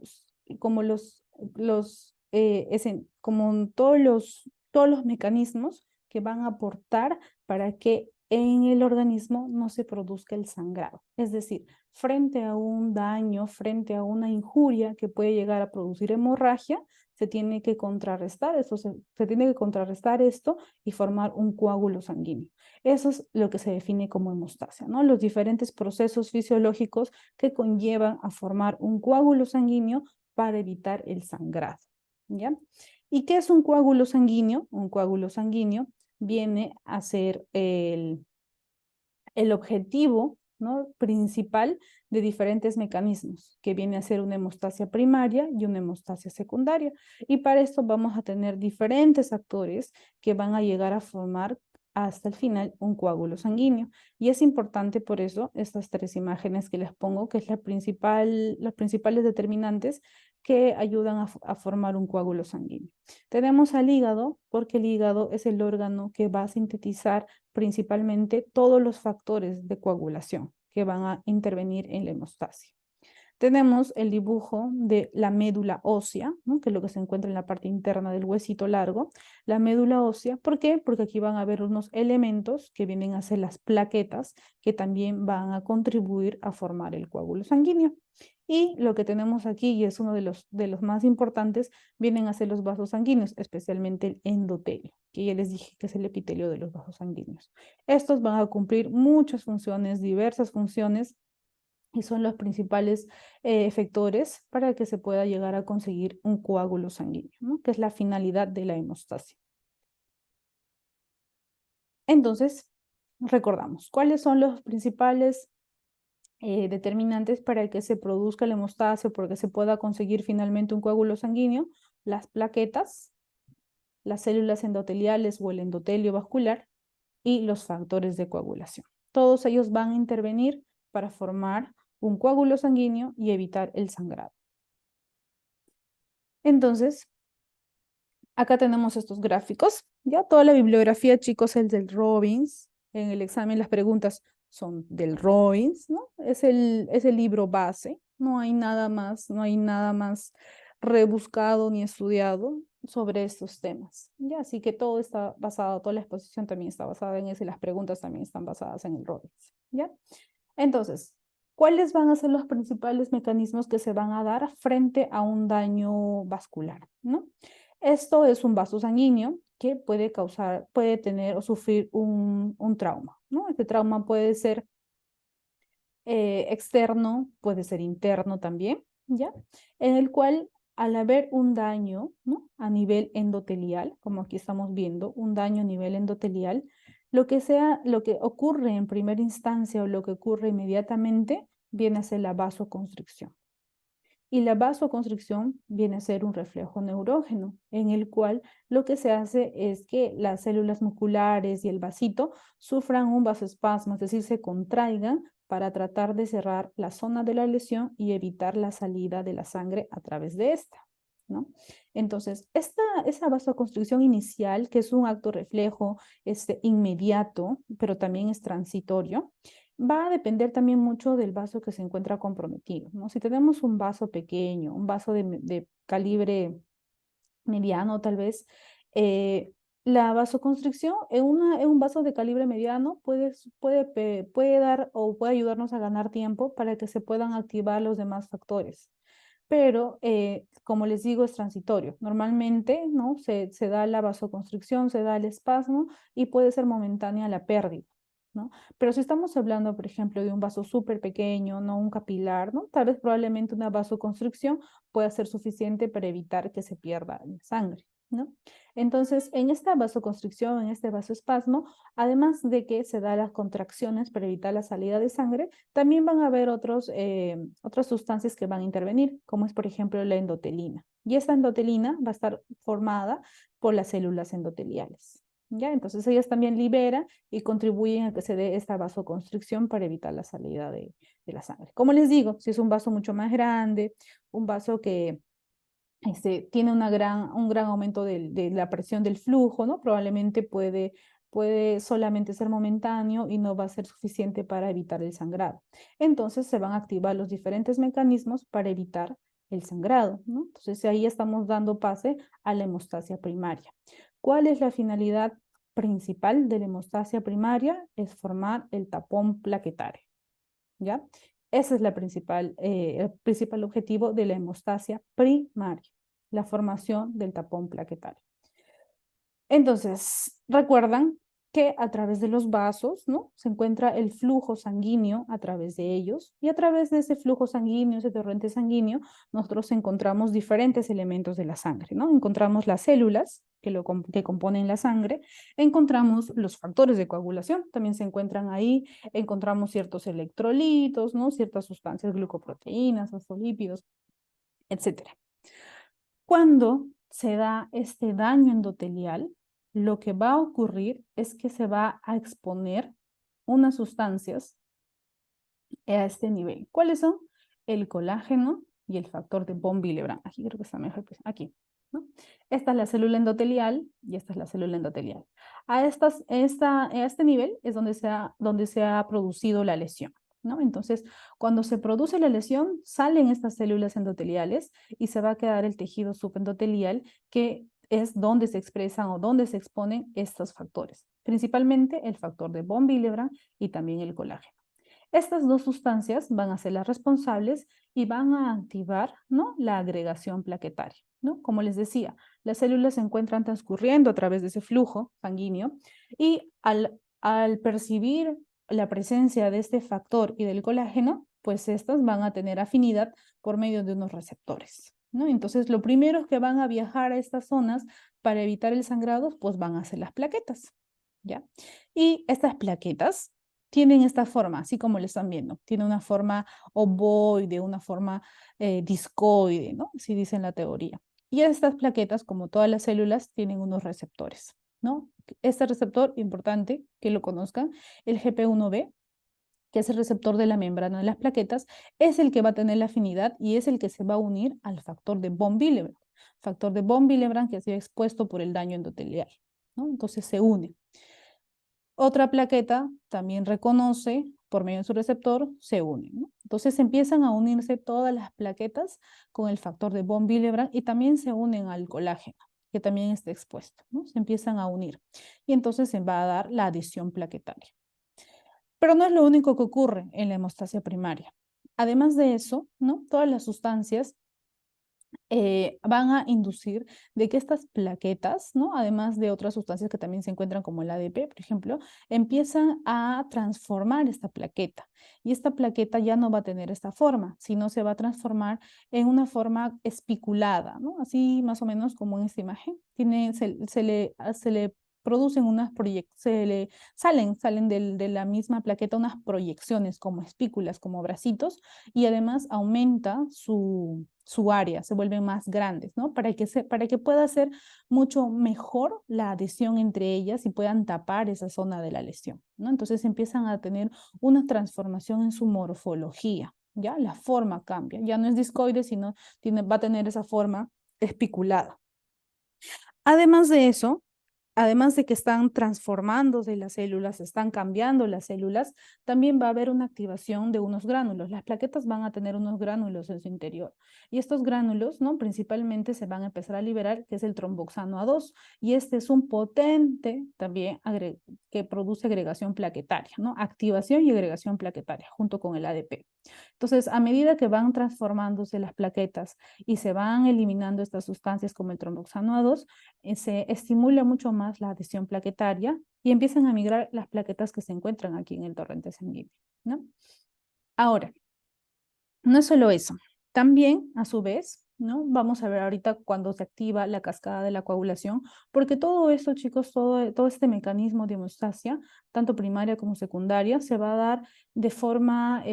como como todos los mecanismos que van a aportar para que en el organismo no se produzca el sangrado. Es decir, frente a un daño, frente a una injuria que puede llegar a producir hemorragia, se tiene que contrarrestar esto, se tiene que contrarrestar esto y formar un coágulo sanguíneo. Eso es lo que se define como hemostasia, ¿no? Los diferentes procesos fisiológicos que conllevan a formar un coágulo sanguíneo para evitar el sangrado, ¿ya? ¿Y qué es un coágulo sanguíneo? Un coágulo sanguíneo viene a ser el objetivo, ¿no? Principal de diferentes mecanismos, que viene a ser una hemostasia primaria y una hemostasia secundaria. Y para esto vamos a tener diferentes actores que van a llegar a formar hasta el final un coágulo sanguíneo. Y es importante por eso estas tres imágenes que les pongo, que es los principales determinantes que ayudan a formar un coágulo sanguíneo. Tenemos al hígado, porque el hígado es el órgano que va a sintetizar principalmente todos los factores de coagulación que van a intervenir en la hemostasia. Tenemos el dibujo de la médula ósea, ¿no? Que es lo que se encuentra en la parte interna del huesito largo. La médula ósea, ¿por qué? Porque aquí van a haber unos elementos que vienen a ser las plaquetas que también van a contribuir a formar el coágulo sanguíneo. Y lo que tenemos aquí, y es uno de los más importantes, vienen a ser los vasos sanguíneos, especialmente el endotelio, que ya les dije que es el epitelio de los vasos sanguíneos. Estos van a cumplir muchas funciones, diversas funciones, y son los principales efectores para que se pueda llegar a conseguir un coágulo sanguíneo, ¿no? Que es la finalidad de la hemostasia. Entonces, recordamos, ¿cuáles son los principales determinantes para que se produzca la hemostasia o para que se pueda conseguir finalmente un coágulo sanguíneo? Las plaquetas, las células endoteliales o el endotelio vascular y los factores de coagulación. Todos ellos van a intervenir para formar un coágulo sanguíneo y evitar el sangrado. Entonces, acá tenemos estos gráficos. Ya toda la bibliografía, chicos, es del Robbins. En el examen las preguntas son del Robbins, ¿no? Es el libro base. No hay nada más, no hay nada más rebuscado ni estudiado sobre estos temas. Ya, así que todo está basado, toda la exposición también está basada en ese, las preguntas también están basadas en el Robbins. ¿Ya? Entonces, ¿cuáles van a ser los principales mecanismos que se van a dar frente a un daño vascular, ¿no? Esto es un vaso sanguíneo que puede causar, puede tener o sufrir un trauma, ¿no? Este trauma puede ser externo, puede ser interno también, ¿ya? En el cual, al haber un daño, ¿no? A nivel endotelial, como aquí estamos viendo, un daño a nivel endotelial, lo que ocurre en primera instancia o lo que ocurre inmediatamente viene a ser la vasoconstricción. Y la vasoconstricción viene a ser un reflejo neurógeno, en el cual lo que se hace es que las células musculares y el vasito sufran un vasoespasmo, es decir, se contraigan para tratar de cerrar la zona de la lesión y evitar la salida de la sangre a través de esta, ¿no? Entonces, esa vasoconstricción inicial, que es un acto reflejo inmediato, pero también es transitorio, va a depender también mucho del vaso que se encuentra comprometido, ¿no? Si tenemos un vaso pequeño, un vaso de calibre mediano tal vez, la vasoconstricción en un vaso de calibre mediano puede dar o puede ayudarnos a ganar tiempo para que se puedan activar los demás factores. Pero, como les digo, es transitorio. Normalmente, ¿no? Se da la vasoconstricción, se da el espasmo y puede ser momentánea la pérdida, ¿no? Pero si estamos hablando, por ejemplo, de un vaso súper pequeño, no un capilar, ¿no? Tal vez probablemente una vasoconstricción pueda ser suficiente para evitar que se pierda sangre, ¿no? Entonces, en esta vasoconstricción, en este vasoespasmo, además de que se da las contracciones para evitar la salida de sangre, también van a haber otras sustancias que van a intervenir, como es, por ejemplo, la endotelina. Y esta endotelina va a estar formada por las células endoteliales. ¿Ya? Entonces ellas también liberan y contribuyen a que se dé esta vasoconstricción para evitar la salida de la sangre. Como les digo, si es un vaso mucho más grande, un vaso que tiene un gran aumento de la presión del flujo, ¿no? Probablemente puede solamente ser momentáneo y no va a ser suficiente para evitar el sangrado. Entonces se van a activar los diferentes mecanismos para evitar el sangrado, ¿no? Entonces ahí estamos dando pase a la hemostasia primaria. ¿Cuál es la finalidad principal de la hemostasia primaria? Es formar el tapón plaquetario, ¿ya? Ese es el principal objetivo de la hemostasia primaria, la formación del tapón plaquetario. Entonces, recuerdan que a través de los vasos, ¿no? Se encuentra el flujo sanguíneo a través de ellos y a través de ese flujo sanguíneo, ese torrente sanguíneo, nosotros encontramos diferentes elementos de la sangre, ¿no? Encontramos las células que componen la sangre, encontramos los factores de coagulación, también se encuentran ahí, encontramos ciertos electrolitos, ¿no? Ciertas sustancias, glucoproteínas, fosfolípidos, etcétera. Cuando se da este daño endotelial, lo que va a ocurrir es que se va a exponer unas sustancias a este nivel. ¿Cuáles son? El colágeno y el factor de von Willebrand. Aquí creo que está mejor, aquí, ¿no? Esta es la célula endotelial y esta es la célula endotelial. A este nivel es donde se ha producido la lesión, ¿no? Entonces, cuando se produce la lesión, salen estas células endoteliales y se va a quedar el tejido subendotelial, que es donde se expresan o donde se exponen estos factores, principalmente el factor de von Willebrand y también el colágeno. Estas dos sustancias van a ser las responsables y van a activar, ¿no?, la agregación plaquetaria, ¿no? Como les decía, las células se encuentran transcurriendo a través de ese flujo sanguíneo y al percibir la presencia de este factor y del colágeno, pues estas van a tener afinidad por medio de unos receptores, ¿no? Entonces, lo primero que van a viajar a estas zonas para evitar el sangrado, pues van a ser las plaquetas, ¿ya? Y estas plaquetas tienen esta forma, así como lo están viendo. Tiene una forma ovoide, una forma discoide, ¿no? Así dice en la teoría. Y estas plaquetas, como todas las células, tienen unos receptores, ¿no? Este receptor, importante que lo conozcan, el GP1B, que es el receptor de la membrana de las plaquetas, es el que va a tener la afinidad y es el que se va a unir al factor de von Willebrand. Factor de von Willebrand que ha sido expuesto por el daño endotelial, ¿no? Entonces se une. Otra plaqueta también reconoce, por medio de su receptor, se unen, ¿no? Entonces empiezan a unirse todas las plaquetas con el factor de von Willebrand y también se unen al colágeno, que también está expuesto, ¿no? Se empiezan a unir y entonces se va a dar la adhesión plaquetaria. Pero no es lo único que ocurre en la hemostasia primaria. Además de eso, ¿no?, todas las sustancias van a inducir de que estas plaquetas, ¿no?, además de otras sustancias que también se encuentran como el ADP, por ejemplo, empiezan a transformar esta plaqueta. Y esta plaqueta ya no va a tener esta forma, sino se va a transformar en una forma espiculada, ¿no? Así más o menos como en esta imagen. Se le producen unas proyecciones, salen de la misma plaqueta unas proyecciones como espículas, como bracitos, y además aumenta su área, se vuelven más grandes, ¿no? Para que pueda ser mucho mejor la adhesión entre ellas y puedan tapar esa zona de la lesión, ¿no? Entonces empiezan a tener una transformación en su morfología, ¿ya? La forma cambia, ya no es discoide, sino va a tener esa forma espiculada. Además de eso, además de que están transformándose las células, están cambiando las células, también va a haber una activación de unos gránulos. Las plaquetas van a tener unos gránulos en su interior. Y estos gránulos, ¿no?, principalmente se van a empezar a liberar, que es el tromboxano A2. Y este es un potente también que produce agregación plaquetaria, ¿no? Activación y agregación plaquetaria, junto con el ADP. Entonces, a medida que van transformándose las plaquetas y se van eliminando estas sustancias como el tromboxano A2, se estimula mucho más la adhesión plaquetaria y empiezan a migrar las plaquetas que se encuentran aquí en el torrente sanguíneo, ¿no? Ahora, no es solo eso, también a su vez, ¿no?, vamos a ver ahorita cuando se activa la cascada de la coagulación, porque todo esto, chicos, todo este mecanismo de hemostasia, tanto primaria como secundaria, se va a dar de forma,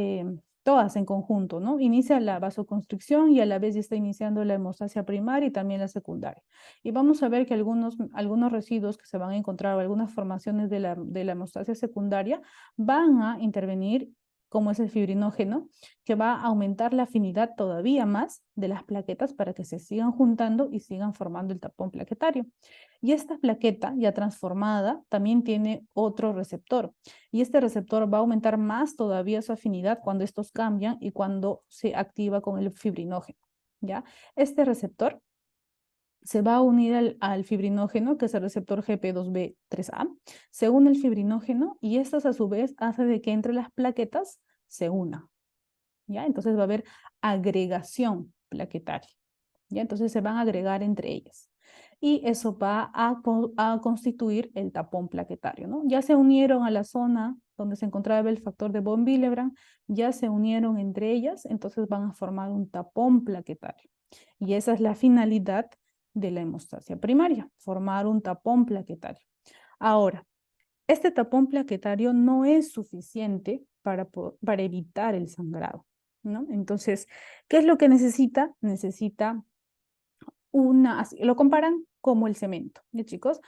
todas en conjunto, ¿no? Inicia la vasoconstricción y a la vez ya está iniciando la hemostasia primaria y también la secundaria. Y vamos a ver que algunos residuos que se van a encontrar o algunas formaciones de la hemostasia secundaria van a intervenir, como es el fibrinógeno, que va a aumentar la afinidad todavía más de las plaquetas para que se sigan juntando y sigan formando el tapón plaquetario. Y esta plaqueta ya transformada también tiene otro receptor. Y este receptor va a aumentar más todavía su afinidad cuando estos cambian y cuando se activa con el fibrinógeno, ¿ya? Este receptor se va a unir al fibrinógeno, que es el receptor GP2B3A, se une el fibrinógeno y estas a su vez hace de que entre las plaquetas se una, ¿ya? Entonces va a haber agregación plaquetaria, ¿ya? Entonces se van a agregar entre ellas. Y eso va a constituir el tapón plaquetario, ¿no? Ya se unieron a la zona donde se encontraba el factor de von Willebrand, ya se unieron entre ellas, entonces van a formar un tapón plaquetario. Y esa es la finalidad de la hemostasia primaria, formar un tapón plaquetario. Ahora, este tapón plaquetario no es suficiente para evitar el sangrado, ¿no? Entonces, ¿qué es lo que necesita? Necesita lo comparan como el cemento, ¿ya, chicos?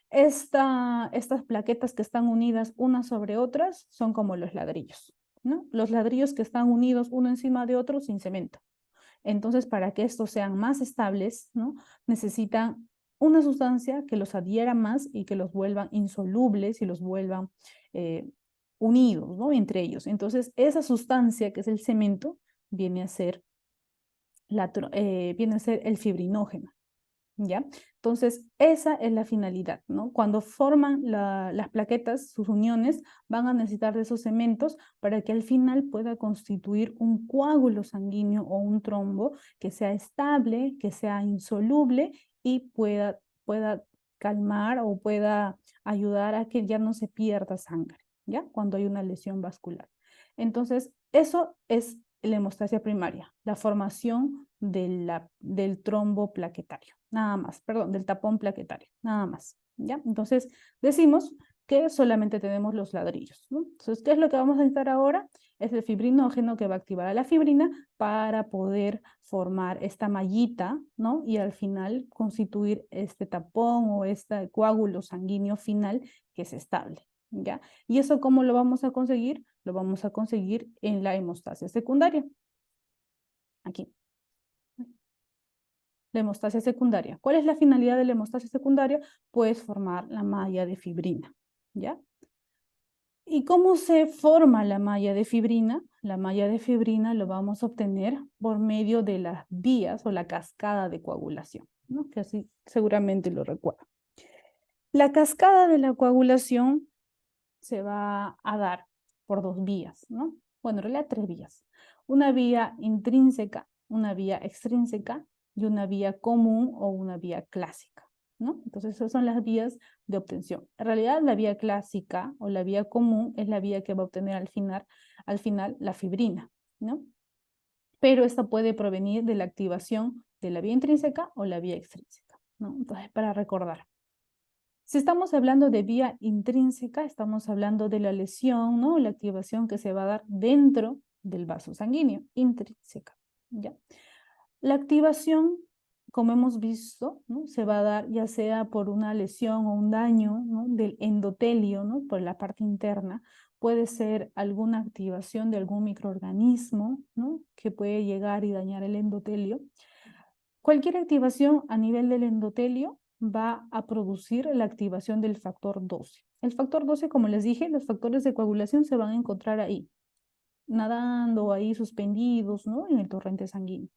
Estas plaquetas que están unidas unas sobre otras son como los ladrillos, ¿no? Los ladrillos que están unidos uno encima de otro sin cemento. Entonces, para que estos sean más estables, ¿no? Necesitan una sustancia que los adhiera más y que los vuelvan insolubles y los vuelvan unidos, ¿no? Entre ellos. Entonces, esa sustancia que es el cemento viene a ser, viene a ser el fibrinógeno. ¿Ya? Entonces, esa es la finalidad, ¿no? Cuando forman las plaquetas, sus uniones, van a necesitar de esos cementos para que al final pueda constituir un coágulo sanguíneo o un trombo que sea estable, que sea insoluble y pueda calmar o pueda ayudar a que ya no se pierda sangre, ¿ya? Cuando hay una lesión vascular. Entonces, eso es la hemostasia primaria, la formación del trombo plaquetario, nada más, perdón, del tapón plaquetario, nada más, ¿ya? Entonces, decimos que solamente tenemos los ladrillos, ¿no? Entonces, ¿qué es lo que vamos a necesitar ahora? Es el fibrinógeno que va a activar a la fibrina para poder formar esta mallita, ¿no? Y al final constituir este tapón o este coágulo sanguíneo final que es estable, ¿ya? ¿Y eso cómo lo vamos a conseguir? Lo vamos a conseguir en la hemostasia secundaria. Aquí. La hemostasia secundaria. ¿Cuál es la finalidad de la hemostasia secundaria? Pues formar la malla de fibrina, ¿ya? ¿Y cómo se forma la malla de fibrina? La malla de fibrina lo vamos a obtener por medio de las vías o la cascada de coagulación, ¿no? Que así seguramente lo recuerdan. La cascada de la coagulación se va a dar por dos vías, ¿no? Bueno, en realidad tres vías. Una vía intrínseca, una vía extrínseca y una vía común o una vía clásica, ¿no? Entonces, esas son las vías de obtención. En realidad, la vía clásica o la vía común es la vía que va a obtener al final la fibrina, ¿no? Pero esta puede provenir de la activación de la vía intrínseca o la vía extrínseca, ¿no? Entonces, para recordar. Si estamos hablando de vía intrínseca, estamos hablando de la lesión, ¿no? La activación que se va a dar dentro del vaso sanguíneo, intrínseca, ¿ya? La activación, como hemos visto, ¿no? Se va a dar ya sea por una lesión o un daño, ¿no? Del endotelio, ¿no? Por la parte interna. Puede ser alguna activación de algún microorganismo, ¿no? Que puede llegar y dañar el endotelio. Cualquier activación a nivel del endotelio va a producir la activación del factor 12. El factor 12, como les dije, los factores de coagulación se van a encontrar ahí, nadando ahí suspendidos, ¿no? En el torrente sanguíneo.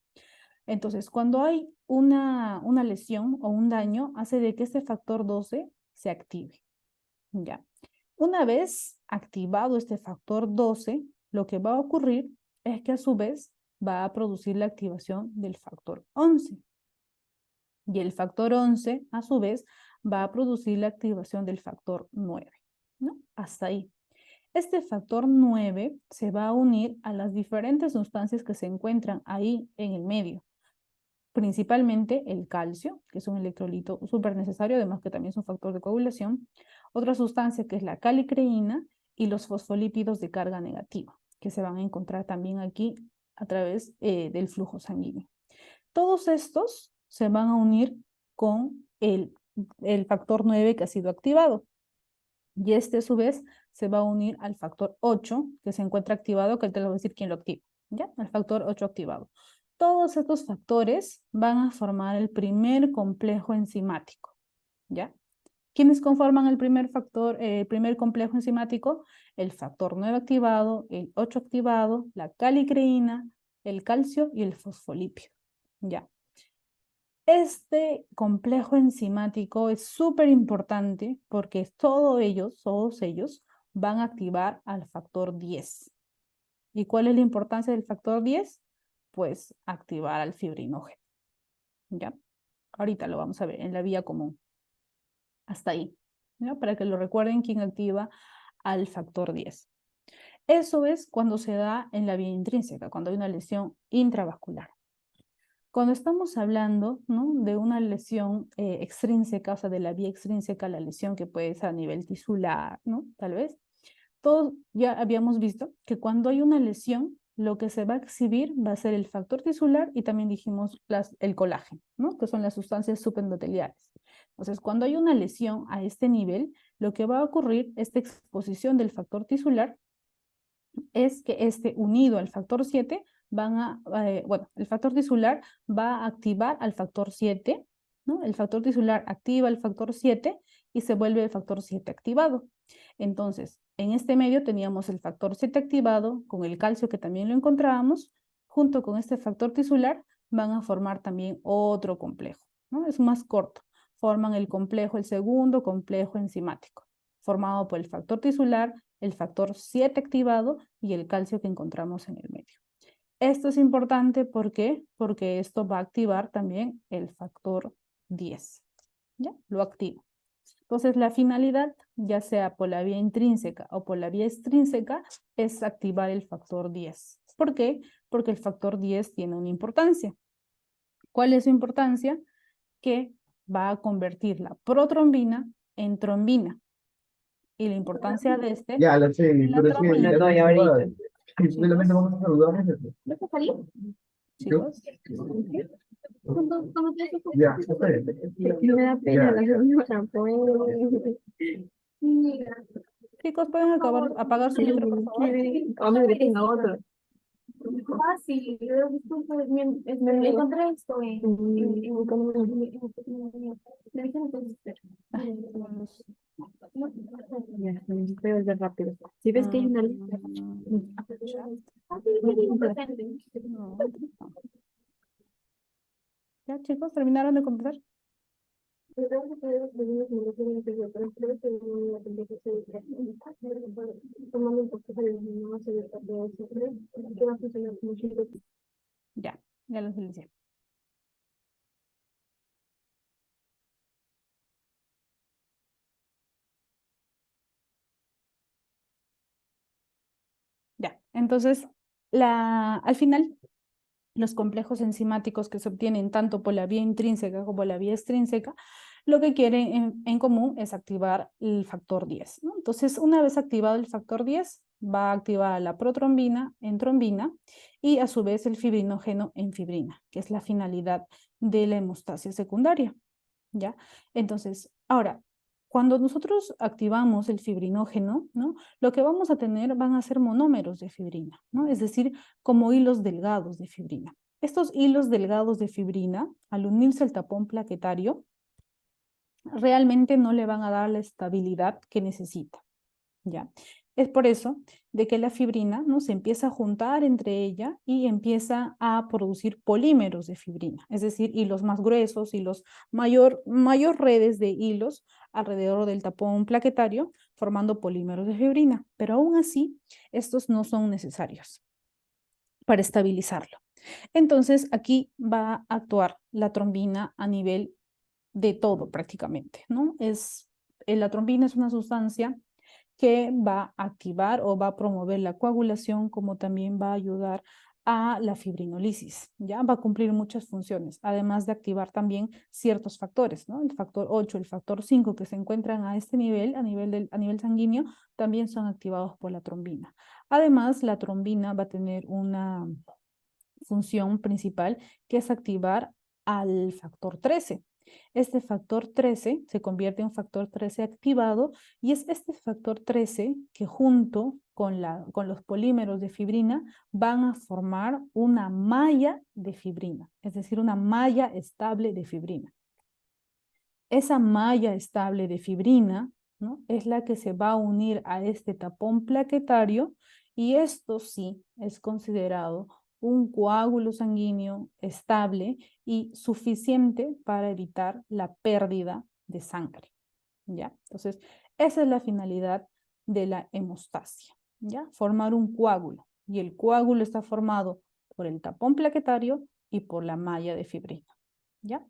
Entonces, cuando hay una lesión o un daño, hace de que este factor 12 se active, ¿ya? Una vez activado este factor 12, lo que va a ocurrir es que a su vez va a producir la activación del factor 11. Y el factor 11, a su vez, va a producir la activación del factor 9, ¿no? Hasta ahí. Este factor 9 se va a unir a las diferentes sustancias que se encuentran ahí en el medio, principalmente el calcio, que es un electrolito súper necesario, además que también es un factor de coagulación, otra sustancia que es la calicreína y los fosfolípidos de carga negativa, que se van a encontrar también aquí a través del flujo sanguíneo. Todos estos se van a unir con el factor 9 que ha sido activado. Y este a su vez se va a unir al factor 8 que se encuentra activado, que te lo voy a decir quién lo activa. ¿Ya? El factor 8 activado. Todos estos factores van a formar el primer complejo enzimático. ¿Ya? ¿Quiénes conforman el primer complejo enzimático? El factor 9 activado, el 8 activado, la calicreína, el calcio y el fosfolípido. ¿Ya? Este complejo enzimático es súper importante porque todos ellos van a activar al factor 10. ¿Y cuál es la importancia del factor 10? Pues activar al fibrinógeno. ¿Ya? Ahorita lo vamos a ver en la vía común. Hasta ahí, ¿ya? Para que lo recuerden quién activa al factor 10. Eso es cuando se da en la vía intrínseca, cuando hay una lesión intravascular. Cuando estamos hablando, ¿no? De una lesión extrínseca, o sea, de la vía extrínseca, la lesión que puede ser a nivel tisular, ¿no? Tal vez. Todos ya habíamos visto que cuando hay una lesión, lo que se va a exhibir va a ser el factor tisular y también dijimos el colágeno, ¿no? Que son las sustancias subendoteliales. Entonces, cuando hay una lesión a este nivel, lo que va a ocurrir, esta exposición del factor tisular, es que este unido al factor 7 el factor tisular va a activar al factor 7, ¿no? El factor tisular activa el factor 7 y se vuelve el factor 7 activado. Entonces, en este medio teníamos el factor 7 activado con el calcio que también lo encontrábamos, junto con este factor tisular van a formar también otro complejo, ¿no? Es más corto. Forman el complejo, el segundo complejo enzimático, formado por el factor tisular, el factor 7 activado y el calcio que encontramos en el medio. Esto es importante, ¿por qué? Porque esto va a activar también el factor 10, ¿ya? Lo activa. Entonces, la finalidad, ya sea por la vía intrínseca o por la vía extrínseca, es activar el factor 10. ¿Por qué? Porque el factor 10 tiene una importancia. ¿Cuál es su importancia? Que va a convertir la protrombina en trombina. Y la importancia de Ya, lo sé, la pero es que trombina. ya doy ahorita. simplemente vamos a saludar. ¿Vas a salir? Chicos, Ya, está bien. Me da pena Ya. la reunión tampoco. chicos, pueden apagar su micro, por favor. Hombre, que tenga otro. Fácil, me encontré esto en economía. Me dijeron que ya, voy a volver rápido. Si ves que hay una lista. No. Ya, chicos, ¿terminaron de conversar? Ya, ya lo silencié. Ya, entonces, al final, los complejos enzimáticos que se obtienen tanto por la vía intrínseca como por la vía extrínseca, lo que quieren en común es activar el factor 10, ¿no? Entonces, una vez activado el factor 10, va a activar la protrombina en trombina y a su vez el fibrinógeno en fibrina, que es la finalidad de la hemostasia secundaria, ¿ya? Entonces, ahora, cuando nosotros activamos el fibrinógeno, ¿no? Lo que vamos a tener van a ser monómeros de fibrina, ¿no? Es decir, como hilos delgados de fibrina. Estos hilos delgados de fibrina, al unirse al tapón plaquetario, realmente no le van a dar la estabilidad que necesita, ¿ya? Es por eso de que la fibrina, ¿no? Se empieza a juntar entre ella y empieza a producir polímeros de fibrina, es decir, hilos más gruesos, hilos mayor redes de hilos alrededor del tapón plaquetario, formando polímeros de fibrina. Pero aún así, estos no son necesarios para estabilizarlo. Entonces, aquí va a actuar la trombina a nivel de todo prácticamente, ¿no? La trombina es una sustancia que va a activar o va a promover la coagulación, como también va a ayudar a la fibrinolisis, ¿ya? Va a cumplir muchas funciones, además de activar también ciertos factores, ¿no? El factor 8, el factor 5 que se encuentran a este nivel, a nivel sanguíneo, también son activados por la trombina. Además, la trombina va a tener una función principal que es activar al factor 13. Este factor 13 se convierte en factor 13 activado y es este factor 13 que junto con los polímeros de fibrina van a formar una malla de fibrina, es decir, una malla estable de fibrina. Esa malla estable de fibrina, ¿no? Es la que se va a unir a este tapón plaquetario y esto sí es considerado un coágulo sanguíneo estable y suficiente para evitar la pérdida de sangre, ¿ya? Entonces, esa es la finalidad de la hemostasia, ¿ya? Formar un coágulo y el coágulo está formado por el tapón plaquetario y por la malla de fibrina, ¿ya?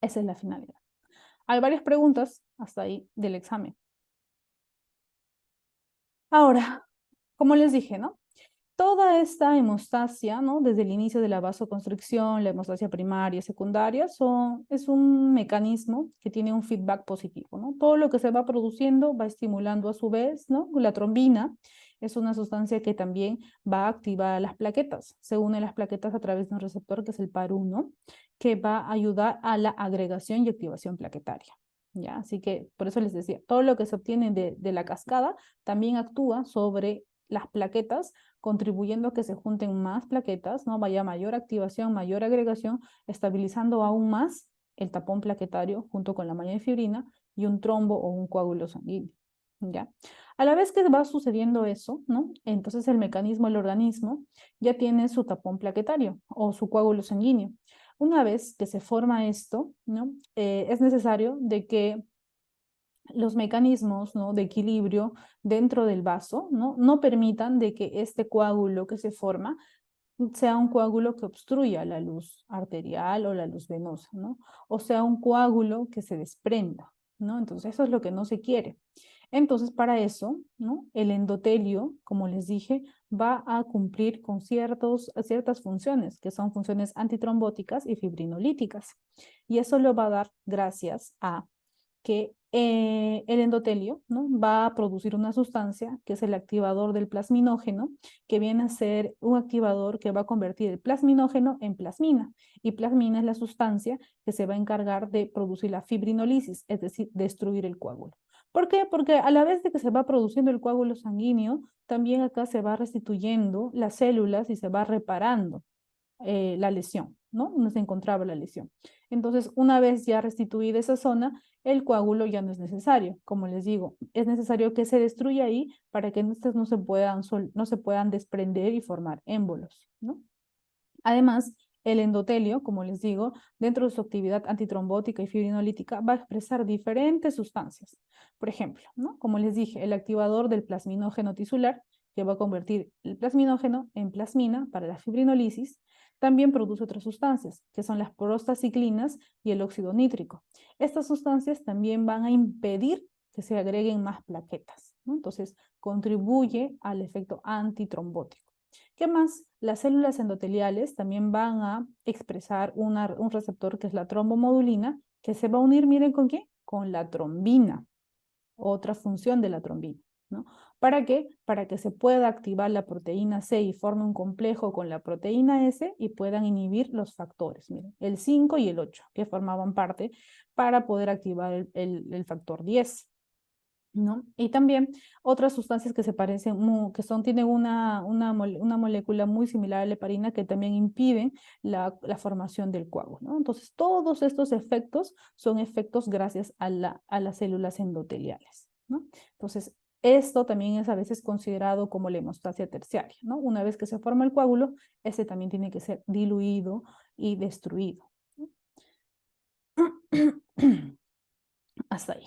Esa es la finalidad. Hay varias preguntas hasta ahí del examen. Ahora, como les dije, ¿no? Toda esta hemostasia, ¿no? Desde el inicio de la vasoconstricción, la hemostasia primaria, secundaria, es un mecanismo que tiene un feedback positivo, ¿no? Todo lo que se va produciendo va estimulando a su vez, ¿no? La trombina es una sustancia que también va a activar las plaquetas. Se une a las plaquetas a través de un receptor que es el PAR1, que va a ayudar a la agregación y activación plaquetaria, ¿ya? Así que por eso les decía, todo lo que se obtiene de la cascada también actúa sobre las plaquetas, contribuyendo a que se junten más plaquetas, ¿no? Vaya mayor activación, mayor agregación, estabilizando aún más el tapón plaquetario junto con la malla de fibrina y un trombo o un coágulo sanguíneo, ¿ya? A la vez que va sucediendo eso, ¿no? Entonces el mecanismo, el organismo, ya tiene su tapón plaquetario o su coágulo sanguíneo. Una vez que se forma esto, ¿no? Es necesario de que los mecanismos, ¿no?, de equilibrio dentro del vaso, ¿no?, no permitan de que este coágulo que se forma sea un coágulo que obstruya la luz arterial o la luz venosa, ¿no? O sea, un coágulo que se desprenda, ¿no? Entonces, eso es lo que no se quiere. Entonces, para eso, ¿no?, el endotelio, como les dije, va a cumplir con ciertas funciones, que son funciones antitrombóticas y fibrinolíticas. Y eso lo va a dar gracias a que el endotelio, ¿no?, va a producir una sustancia que es el activador del plasminógeno, que viene a ser un activador que va a convertir el plasminógeno en plasmina. Y plasmina es la sustancia que se va a encargar de producir la fibrinolisis, es decir, destruir el coágulo. ¿Por qué? Porque a la vez de que se va produciendo el coágulo sanguíneo, también acá se va restituyendo las células y se va reparando la lesión, ¿no? Donde se encontraba la lesión. Entonces, una vez ya restituida esa zona, el coágulo ya no es necesario. Como les digo, es necesario que se destruya ahí para que estas no se puedan desprender y formar émbolos, ¿no? Además, el endotelio, como les digo, dentro de su actividad antitrombótica y fibrinolítica, va a expresar diferentes sustancias. Por ejemplo, ¿no?, como les dije, el activador del plasminógeno tisular, que va a convertir el plasminógeno en plasmina para la fibrinolisis, también produce otras sustancias, que son las prostaciclinas y el óxido nítrico. Estas sustancias también van a impedir que se agreguen más plaquetas, ¿no? Entonces, contribuye al efecto antitrombótico. ¿Qué más? Las células endoteliales también van a expresar un receptor que es la trombomodulina, que se va a unir, miren, ¿con qué? Con la trombina, otra función de la trombina, ¿no? ¿Para qué? Para que se pueda activar la proteína C y forme un complejo con la proteína S y puedan inhibir los factores, miren, el 5 y el 8, que formaban parte para poder activar el factor 10. ¿No? Y también otras sustancias que se parecen, tienen una molécula muy similar a la heparina que también impiden la formación del coágulo, ¿no? Entonces, todos estos efectos son efectos gracias a las células endoteliales, ¿no? Entonces, esto también es a veces considerado como la hemostasia terciaria, ¿no? Una vez que se forma el coágulo, ese también tiene que ser diluido y destruido, ¿no? Hasta ahí.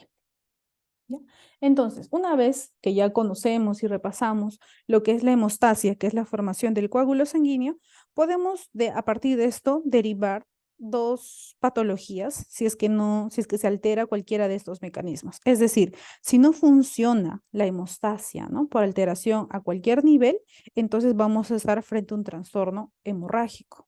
¿Ya? Entonces, una vez que ya conocemos y repasamos lo que es la hemostasia, que es la formación del coágulo sanguíneo, podemos a partir de esto derivar dos patologías si es que se altera cualquiera de estos mecanismos. Es decir, si no funciona la hemostasia, ¿no?, por alteración a cualquier nivel, entonces vamos a estar frente a un trastorno hemorrágico.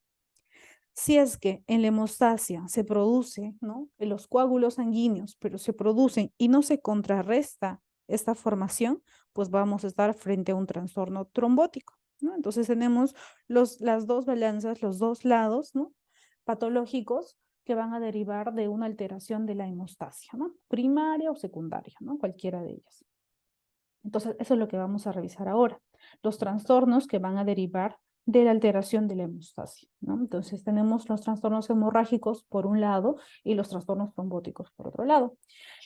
Si es que en la hemostasia se produce, ¿no?, en los coágulos sanguíneos, pero se producen y no se contrarresta esta formación, pues vamos a estar frente a un trastorno trombótico, ¿no? Entonces tenemos las dos balanzas, los dos lados, ¿no?, patológicos que van a derivar de una alteración de la hemostasia, ¿no?, primaria o secundaria, ¿no?, cualquiera de ellas. Entonces, eso es lo que vamos a revisar ahora. Los trastornos que van a derivar de la alteración de la hemostasia, ¿no? Entonces, tenemos los trastornos hemorrágicos por un lado y los trastornos trombóticos por otro lado.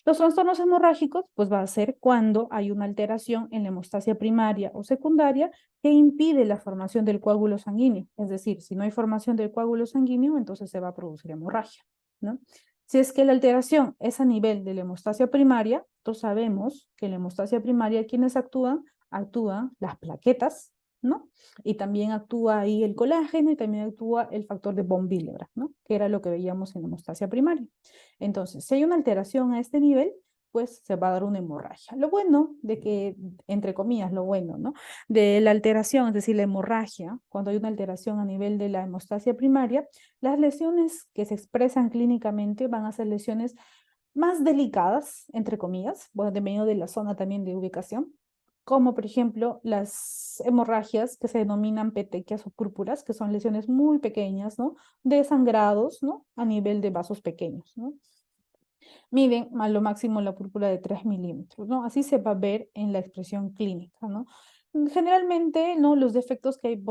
Los trastornos hemorrágicos, pues va a ser cuando hay una alteración en la hemostasia primaria o secundaria que impide la formación del coágulo sanguíneo. Es decir, si no hay formación del coágulo sanguíneo, entonces se va a producir hemorragia, ¿no? Si es que la alteración es a nivel de la hemostasia primaria, entonces sabemos que en la hemostasia primaria, ¿quiénes actúan? Actúan las plaquetas, ¿no? Y también actúa ahí el colágeno y también actúa el factor de von Willebrand, ¿no?, que era lo que veíamos en la hemostasia primaria. Entonces, si hay una alteración a este nivel, pues se va a dar una hemorragia. Lo bueno de que, entre comillas, lo bueno, ¿no?, de la alteración, es decir, la hemorragia, cuando hay una alteración a nivel de la hemostasia primaria, las lesiones que se expresan clínicamente van a ser lesiones más delicadas, entre comillas, bueno, dependiendo de la zona también de ubicación, como por ejemplo las hemorragias que se denominan petequias o púrpuras, que son lesiones muy pequeñas, ¿no?, de sangrados, ¿no?, a nivel de vasos pequeños, ¿no? Miden a lo máximo la púrpura de 3 milímetros, ¿no? Así se va a ver en la expresión clínica, ¿no? Generalmente, ¿no? Los defectos que hay,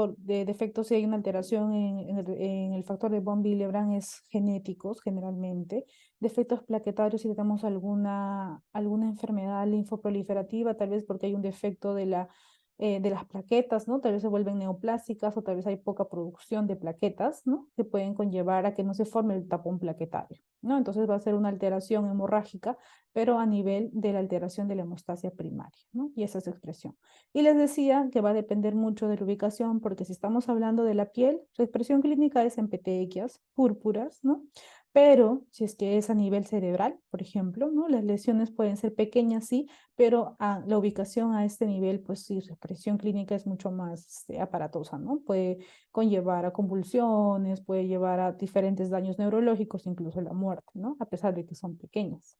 defectos si hay una alteración en el factor de von Willebrand es genéticos, generalmente. Defectos plaquetarios si tenemos alguna enfermedad linfoproliferativa, tal vez porque hay un defecto de las plaquetas, ¿no? Tal vez se vuelven neoplásicas o tal vez hay poca producción de plaquetas, ¿no? Que pueden conllevar a que no se forme el tapón plaquetario, ¿no? Entonces va a ser una alteración hemorrágica, pero a nivel de la alteración de la hemostasia primaria, ¿no? Y esa es su expresión. Y les decía que va a depender mucho de la ubicación, porque si estamos hablando de la piel, su expresión clínica es en petequias, púrpuras, ¿no? Pero si es que es a nivel cerebral, por ejemplo, ¿no? Las lesiones pueden ser pequeñas, sí, pero la ubicación a este nivel, pues sí, su expresión clínica es mucho más aparatosa, ¿no? Puede conllevar a convulsiones, puede llevar a diferentes daños neurológicos, incluso la muerte, ¿no? A pesar de que son pequeñas.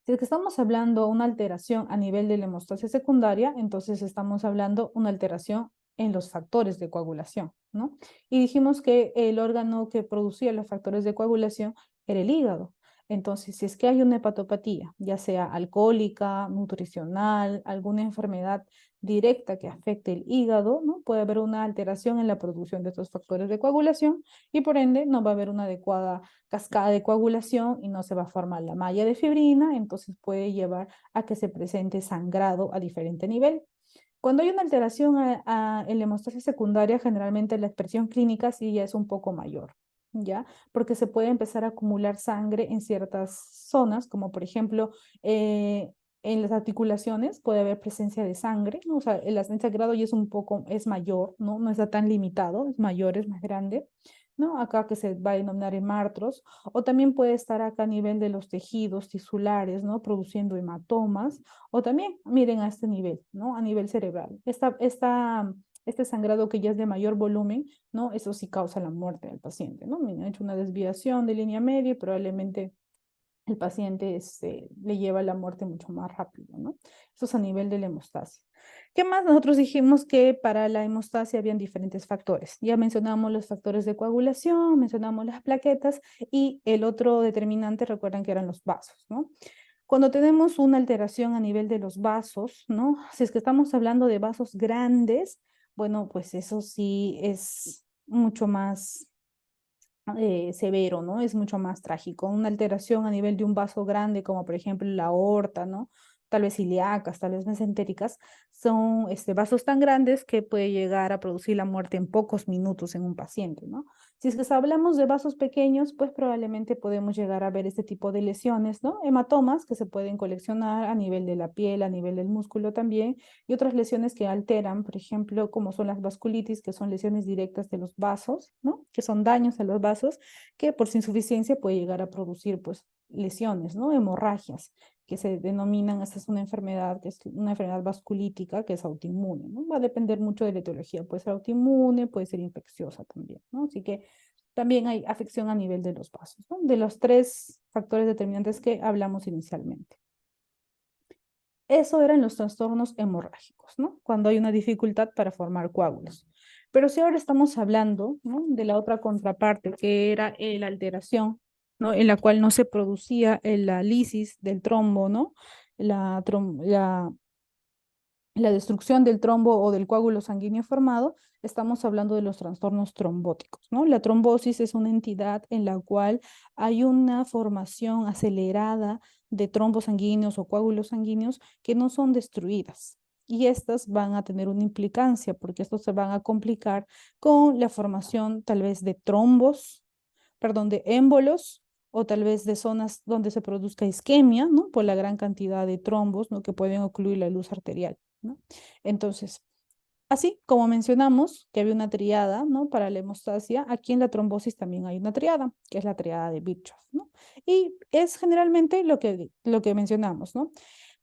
Si es que estamos hablando una alteración a nivel de la hemostasia secundaria, entonces estamos hablando una alteración en los factores de coagulación, ¿no? Y dijimos que el órgano que producía los factores de coagulación era el hígado. Entonces, si es que hay una hepatopatía, ya sea alcohólica, nutricional, alguna enfermedad directa que afecte el hígado, ¿no? Puede haber una alteración en la producción de estos factores de coagulación y por ende no va a haber una adecuada cascada de coagulación y no se va a formar la malla de fibrina, entonces puede llevar a que se presente sangrado a diferente nivel. Cuando hay una alteración en la hemostasia secundaria, generalmente la expresión clínica sí ya es un poco mayor, ¿ya? Porque se puede empezar a acumular sangre en ciertas zonas, como por ejemplo en las articulaciones puede haber presencia de sangre, ¿no? O sea, el sangrado ya es mayor, ¿no? No está tan limitado, es mayor, es más grande. ¿No? Acá que se va a denominar hemartros, o también puede estar acá a nivel de los tejidos tisulares, ¿no? Produciendo hematomas, o también, miren a este nivel, ¿no? A nivel cerebral. Este sangrado que ya es de mayor volumen, ¿no? Eso sí causa la muerte del paciente, ¿no? Miren, ha hecho una desviación de línea media y probablemente el paciente le lleva a la muerte mucho más rápido, ¿no? Eso es a nivel de la hemostasia. ¿Qué más? Nosotros dijimos que para la hemostasia habían diferentes factores. Ya mencionamos los factores de coagulación, mencionamos las plaquetas y el otro determinante, recuerdan que eran los vasos, ¿no? Cuando tenemos una alteración a nivel de los vasos, ¿no? Si es que estamos hablando de vasos grandes, bueno, pues eso sí es mucho más severo, ¿no? Es mucho más trágico. Una alteración a nivel de un vaso grande, como por ejemplo la aorta, ¿no? Tal vez ilíacas, tal vez mesentéricas, son vasos tan grandes que puede llegar a producir la muerte en pocos minutos en un paciente, ¿no? Si es que hablamos de vasos pequeños, pues probablemente podemos llegar a ver este tipo de lesiones, ¿no? Hematomas que se pueden coleccionar a nivel de la piel, a nivel del músculo también, y otras lesiones que alteran, por ejemplo, como son las vasculitis, que son lesiones directas de los vasos, ¿no? Que son daños a los vasos, que por su insuficiencia puede llegar a producir, pues, lesiones, ¿no? Hemorragias, que se denominan, esta es una enfermedad, que es una enfermedad vasculítica, que es autoinmune, ¿no? Va a depender mucho de la etiología, puede ser autoinmune, puede ser infecciosa también, ¿no? Así que también hay afección a nivel de los vasos, ¿no? De los 3 factores determinantes que hablamos inicialmente. Eso eran los trastornos hemorrágicos, ¿no? Cuando hay una dificultad para formar coágulos. Pero si ahora estamos hablando, ¿no? De la otra contraparte, que era la alteración, ¿no? En la cual no se producía la lisis del trombo, ¿no? La, la destrucción del trombo o del coágulo sanguíneo formado, estamos hablando de los trastornos trombóticos, ¿no? La trombosis es una entidad en la cual hay una formación acelerada de trombos sanguíneos o coágulos sanguíneos que no son destruidas. Y estas van a tener una implicancia porque estos se van a complicar con la formación tal vez de trombos, perdón, de émbolos o tal vez de zonas donde se produzca isquemia, ¿no? Por la gran cantidad de trombos, ¿no? Que pueden ocluir la luz arterial, ¿no? Entonces, así como mencionamos que había una triada, ¿no? Para la hemostasia, aquí en la trombosis también hay una triada, que es la triada de Virchow, ¿no? Y es generalmente lo que mencionamos, ¿no?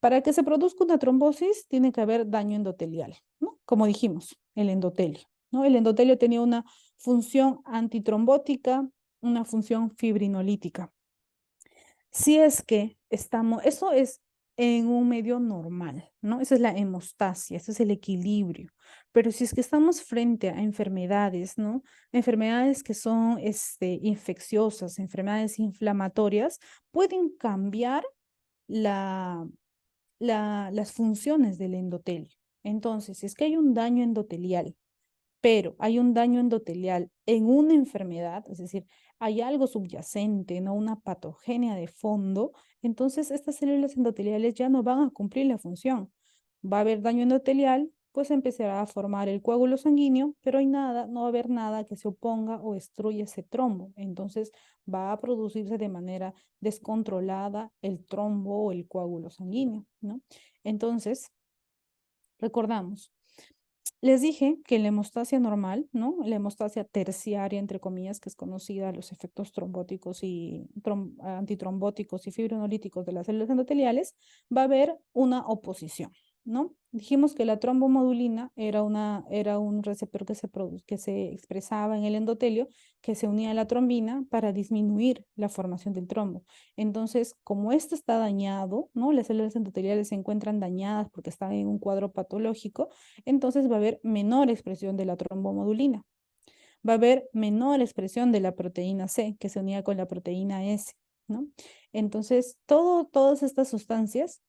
Para que se produzca una trombosis tiene que haber daño endotelial, ¿no? Como dijimos, el endotelio, ¿no? El endotelio tenía una función antitrombótica, una función fibrinolítica. Si es que eso es en un medio normal, ¿no? Esa es la hemostasia, ese es el equilibrio. Pero si es que estamos frente a enfermedades, ¿no? Enfermedades que son infecciosas, enfermedades inflamatorias, pueden cambiar las funciones del endotelio, Entonces, si es que hay un daño endotelial, pero hay un daño endotelial en una enfermedad, es decir, hay algo subyacente, no una patogenia de fondo, entonces estas células endoteliales ya no van a cumplir la función. Va a haber daño endotelial, pues empezará a formar el coágulo sanguíneo, pero hay nada, no va a haber nada que se oponga o destruya ese trombo. Entonces va a producirse de manera descontrolada el trombo o el coágulo sanguíneo, ¿no? Entonces, recordamos, les dije que la hemostasia normal, ¿no? La hemostasia terciaria, entre comillas, que es conocida, los efectos trombóticos y antitrombóticos y fibrinolíticos de las células endoteliales, va a haber una oposición, ¿no? Dijimos que la trombomodulina era un receptor que se expresaba en el endotelio, que se unía a la trombina para disminuir la formación del trombo. Entonces, como esto está dañado, ¿no? Las células endoteliales se encuentran dañadas porque están en un cuadro patológico, entonces va a haber menor expresión de la trombomodulina. Va a haber menor expresión de la proteína C, que se unía con la proteína S, ¿no? Entonces, todas estas sustancias,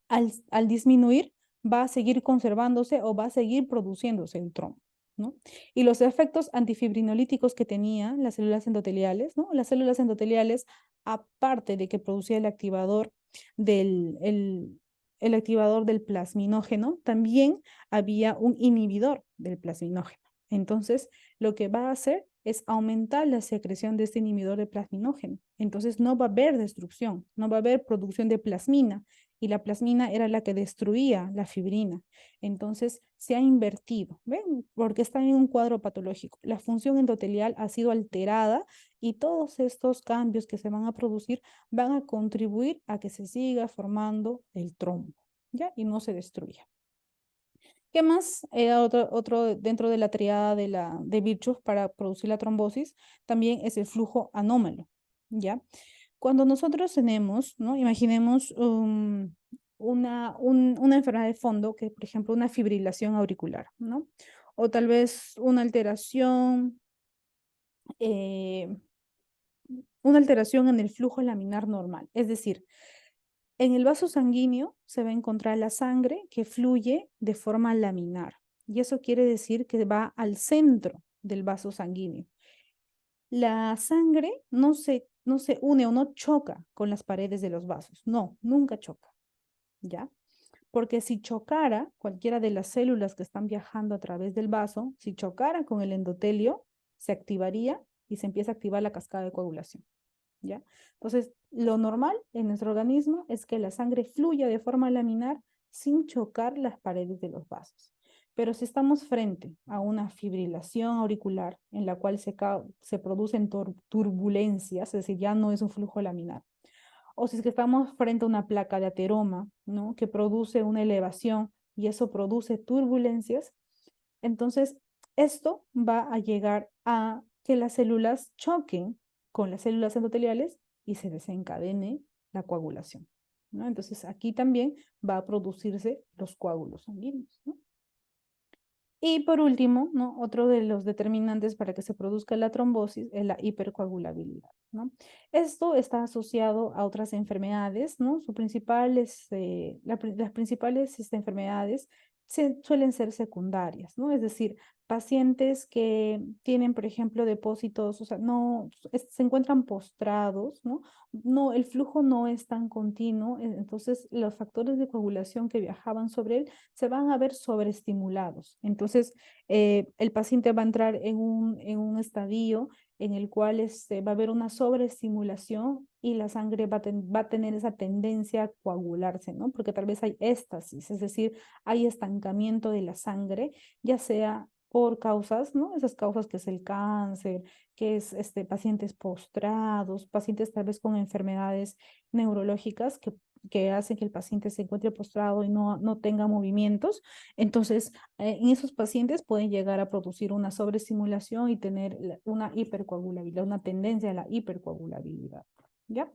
al disminuir, va a seguir conservándose o va a seguir produciéndose el trombo, ¿no? Y los efectos antifibrinolíticos que tenían las células endoteliales, ¿no? Las células endoteliales, aparte de que producía el activador el activador del plasminógeno, también había un inhibidor del plasminógeno. Entonces, lo que va a hacer es aumentar la secreción de este inhibidor de plasminógeno. Entonces, no va a haber destrucción, no va a haber producción de plasmina, y la plasmina era la que destruía la fibrina. Entonces, se ha invertido, ¿ven? Porque está en un cuadro patológico. La función endotelial ha sido alterada y todos estos cambios que se van a producir van a contribuir a que se siga formando el trombo, ¿ya? Y no se destruya. ¿Qué más? Otro dentro de la triada de Virchow para producir la trombosis, también es el flujo anómalo, ¿ya? Cuando nosotros tenemos, ¿no? Imaginemos una enfermedad de fondo, que por ejemplo una fibrilación auricular, ¿no? O tal vez eh, una alteración en el flujo laminar normal. Es decir, en el vaso sanguíneo se va a encontrar la sangre que fluye de forma laminar. Y eso quiere decir que va al centro del vaso sanguíneo. La sangre no se une o no choca con las paredes de los vasos. No, nunca choca, ¿ya? Porque si chocara cualquiera de las células que están viajando a través del vaso, si chocara con el endotelio, se activaría y se empieza a activar la cascada de coagulación, ¿ya? Entonces, lo normal en nuestro organismo es que la sangre fluya de forma laminar sin chocar las paredes de los vasos. Pero si estamos frente a una fibrilación auricular en la cual se producen turbulencias, es decir, ya no es un flujo laminar, o si es que estamos frente a una placa de ateroma, ¿no? Que produce una elevación y eso produce turbulencias, entonces esto va a llegar a que las células choquen con las células endoteliales y se desencadene la coagulación, ¿no? Entonces aquí también va a producirse los coágulos sanguíneos, ¿no? Y por último, ¿no? Otro de los determinantes para que se produzca la trombosis es la hipercoagulabilidad, ¿no? Esto está asociado a otras enfermedades, ¿no? Las principales enfermedades suelen ser secundarias, ¿no? Es decir, pacientes que tienen, por ejemplo, depósitos, o sea, se encuentran postrados, ¿no? No, el flujo no es tan continuo, entonces los factores de coagulación que viajaban sobre él se van a ver sobreestimulados. Entonces, el paciente va a entrar en un estadio en el cual va a haber una sobreestimulación y la sangre va a tener esa tendencia a coagularse, ¿no? Porque tal vez hay éstasis, es decir, hay estancamiento de la sangre, ya sea por causas, ¿no? Esas causas que es el cáncer, que es pacientes postrados, pacientes tal vez con enfermedades neurológicas que hacen que el paciente se encuentre postrado y no tenga movimientos. Entonces, en esos pacientes pueden llegar a producir una sobreestimulación y tener una hipercoagulabilidad, una tendencia a la hipercoagulabilidad, ¿ya?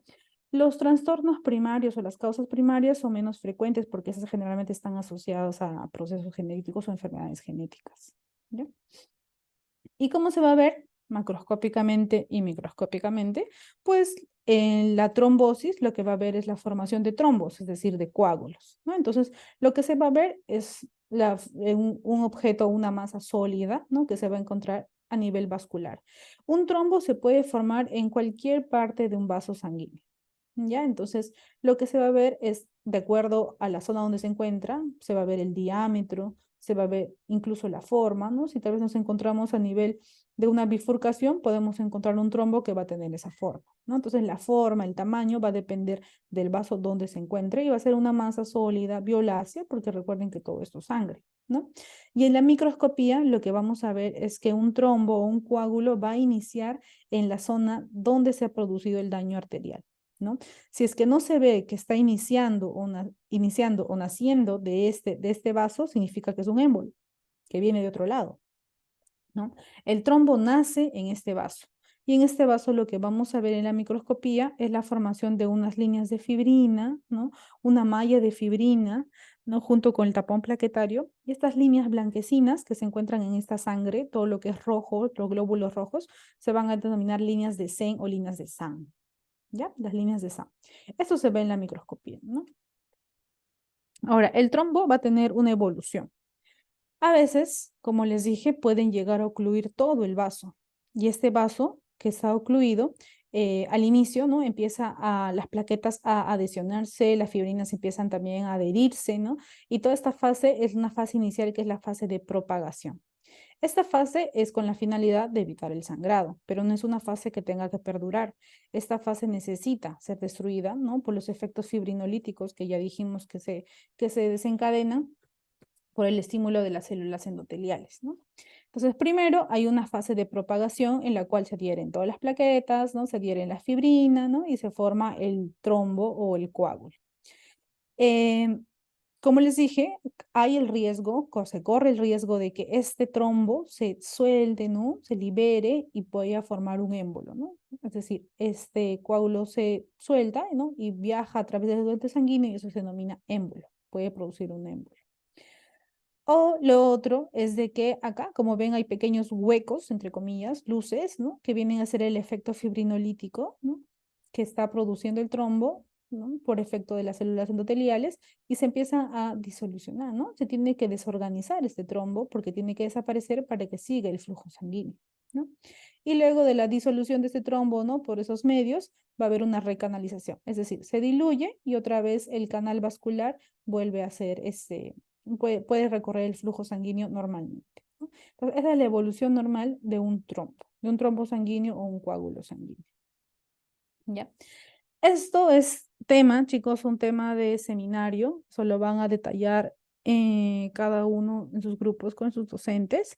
Los trastornos primarios o las causas primarias son menos frecuentes porque esas generalmente están asociados a procesos genéticos o enfermedades genéticas, ¿ya? ¿Y cómo se va a ver? Macroscópicamente y microscópicamente, pues en la trombosis lo que va a haber es la formación de trombos, es decir, de coágulos, ¿no? Entonces, lo que se va a ver es un objeto, una masa sólida, ¿no? Que se va a encontrar a nivel vascular. Un trombo se puede formar en cualquier parte de un vaso sanguíneo, ¿ya? Entonces, lo que se va a ver es, de acuerdo a la zona donde se encuentra, se va a ver el diámetro, se va a ver incluso la forma, ¿no? Si tal vez nos encontramos a nivel de una bifurcación, podemos encontrar un trombo que va a tener esa forma, ¿no? Entonces, la forma, el tamaño va a depender del vaso donde se encuentre y va a ser una masa sólida, violácea, porque recuerden que todo esto es sangre, ¿no? Y en la microscopía, lo que vamos a ver es que un trombo o un coágulo va a iniciar en la zona donde se ha producido el daño arterial, ¿no? Si es que no se ve que está iniciando o naciendo de este vaso, significa que es un émbolo, que viene de otro lado, ¿no? El trombo nace en este vaso. Y en este vaso lo que vamos a ver en la microscopía es la formación de unas líneas de fibrina, ¿no? Una malla de fibrina, ¿no? Junto con el tapón plaquetario. Y estas líneas blanquecinas que se encuentran en esta sangre, todo lo que es rojo, los glóbulos rojos, se van a denominar líneas de Sen o líneas de sangre. ¿Ya? Las líneas de sangre. Esto se ve en la microscopía, ¿no? Ahora, el trombo va a tener una evolución. A veces, como les dije, pueden llegar a ocluir todo el vaso. Y este vaso que está ocluido, al inicio, ¿no? Empieza las plaquetas a adhesionarse, las fibrinas empiezan también a adherirse, ¿no? Y toda esta fase es una fase inicial que es la fase de propagación. Esta fase es con la finalidad de evitar el sangrado, pero no es una fase que tenga que perdurar. Esta fase necesita ser destruida, ¿no? Por los efectos fibrinolíticos que ya dijimos que se desencadenan por el estímulo de las células endoteliales, ¿no? Entonces, primero hay una fase de propagación en la cual se adhieren todas las plaquetas, ¿no? Se adhieren la fibrina, ¿no? Y se forma el trombo o el coágulo. Como les dije, hay el riesgo, se corre el riesgo de que este trombo se suelte, ¿no? Se libere y pueda formar un émbolo, ¿no? Es decir, este coágulo se suelta, ¿no? Y viaja a través del torrente sanguíneo y eso se denomina émbolo. Puede producir un émbolo. O lo otro es de que acá, como ven, hay pequeños huecos, entre comillas, luces, ¿no? Que vienen a ser el efecto fibrinolítico, ¿no? Que está produciendo el trombo, ¿no? Por efecto de las células endoteliales y se empieza a disolucionar, ¿no? Se tiene que desorganizar este trombo porque tiene que desaparecer para que siga el flujo sanguíneo, ¿no? Y luego de la disolución de este trombo, ¿no? Por esos medios va a haber una recanalización, es decir, se diluye y otra vez el canal vascular vuelve a ser puede recorrer el flujo sanguíneo normalmente, ¿no? Entonces, esa es la evolución normal de un trombo sanguíneo o un coágulo sanguíneo. ¿Ya? Esto es tema, chicos, un tema de seminario, solo van a detallar cada uno en sus grupos con sus docentes.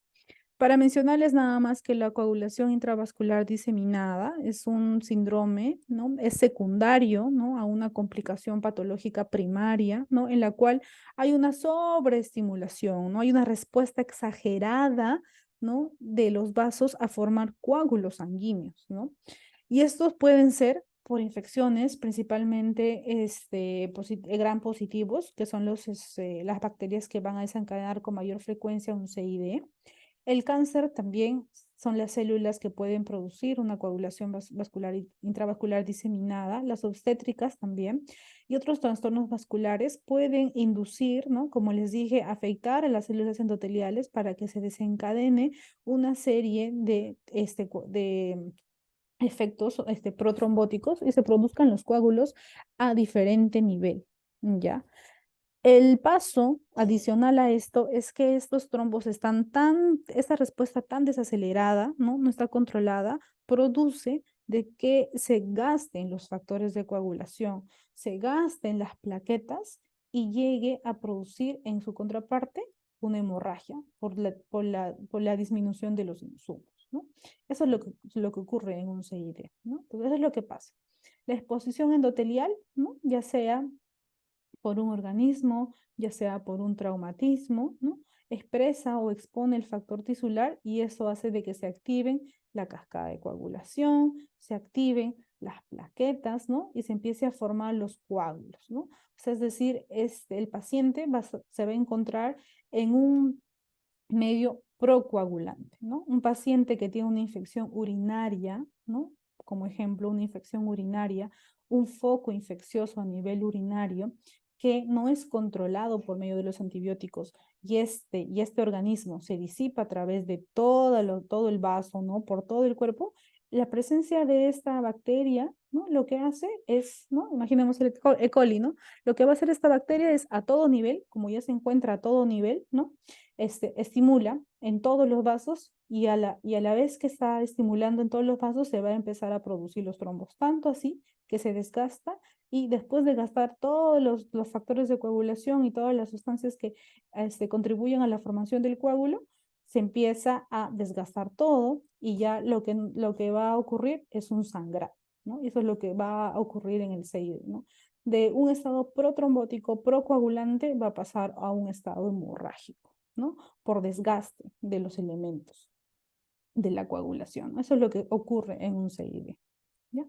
Para mencionarles nada más que la coagulación intravascular diseminada es un síndrome, ¿no? Es secundario, ¿no? A una complicación patológica primaria, ¿no? En la cual hay una sobreestimulación, ¿no? Hay una respuesta exagerada, ¿no? De los vasos a formar coágulos sanguíneos, ¿no? Y estos pueden ser por infecciones, principalmente gram positivos, que son las bacterias que van a desencadenar con mayor frecuencia un CID. El cáncer también son las células que pueden producir una coagulación vascular intravascular diseminada, las obstétricas también, y otros trastornos vasculares pueden inducir, ¿no? Como les dije, afectar a las células endoteliales para que se desencadene una serie de efectos protrombóticos y se produzcan los coágulos a diferente nivel, ¿ya? El paso adicional a esto es que estos trombos esta respuesta tan desacelerada, ¿no? No está controlada, produce de que se gasten los factores de coagulación, se gasten las plaquetas y llegue a producir en su contraparte una hemorragia por la disminución de los insumos, ¿no? Eso es lo que ocurre en un CID, ¿no? Entonces, eso es lo que pasa. La exposición endotelial, ¿no? Ya sea por un organismo, ya sea por un traumatismo, ¿no? Expresa o expone el factor tisular y eso hace de que se activen la cascada de coagulación, se activen las plaquetas, ¿no? Y se empiece a formar los coágulos, ¿no? O sea, es decir, el paciente se va a encontrar en un medio procoagulante, ¿no? Un paciente que tiene una infección urinaria, ¿no? como ejemplo una infección urinaria, un foco infeccioso a nivel urinario que no es controlado por medio de los antibióticos y este organismo se disipa a través de todo el vaso, ¿no? Por todo el cuerpo, la presencia de esta bacteria, ¿no? Lo que hace es, ¿no? Imaginemos el E. coli, ¿no? Lo que va a hacer esta bacteria es a todo nivel, como ya se encuentra a todo nivel, ¿no? Estimula en todos los vasos y a la vez que está estimulando en todos los vasos se va a empezar a producir los trombos, tanto así que se desgasta y después de gastar todos los factores de coagulación y todas las sustancias que contribuyen a la formación del coágulo, se empieza a desgastar todo y ya lo que va a ocurrir es un sangrado, ¿no? Eso es lo que va a ocurrir en el CID, ¿no? De un estado protrombótico, procoagulante, va a pasar a un estado hemorrágico, ¿no? Por desgaste de los elementos de la coagulación. Eso es lo que ocurre en un CID, ¿ya?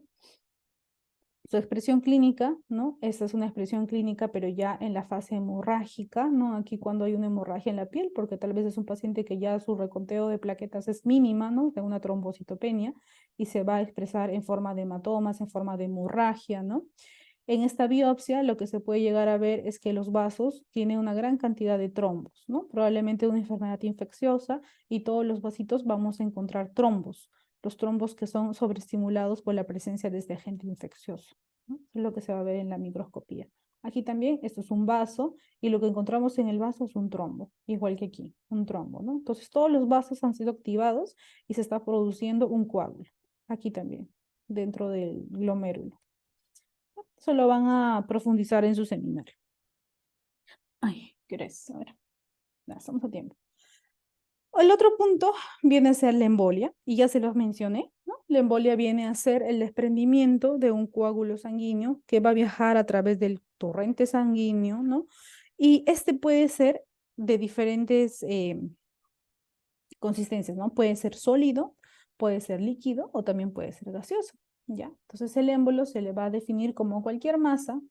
Su expresión clínica, ¿no? Esta es una expresión clínica, pero ya en la fase hemorrágica, ¿no? Aquí cuando hay una hemorragia en la piel, porque tal vez es un paciente que ya su reconteo de plaquetas es mínima, ¿no? De una trombocitopenia, y se va a expresar en forma de hematomas, en forma de hemorragia, ¿no? En esta biopsia lo que se puede llegar a ver es que los vasos tienen una gran cantidad de trombos, ¿no? Probablemente una enfermedad infecciosa y todos los vasitos vamos a encontrar trombos, los trombos que son sobreestimulados por la presencia de este agente infeccioso, ¿no? Es lo que se va a ver en la microscopía. Aquí también, esto es un vaso y lo que encontramos en el vaso es un trombo, igual que aquí, un trombo, ¿no? Entonces todos los vasos han sido activados y se está produciendo un coágulo. Aquí también, dentro del glomérulo. Eso lo van a profundizar en su seminario. Ay, ¿qué eres? A ver, ya estamos a tiempo. El otro punto viene a ser la embolia, y ya se los mencioné, ¿no? La embolia viene a ser el desprendimiento de un coágulo sanguíneo que va a viajar a través del torrente sanguíneo, ¿no? Y este puede ser de diferentes consistencias, ¿no? Puede ser sólido, puede ser líquido o también puede ser gaseoso, ¿ya? Entonces el émbolo se le va a definir como cualquier masa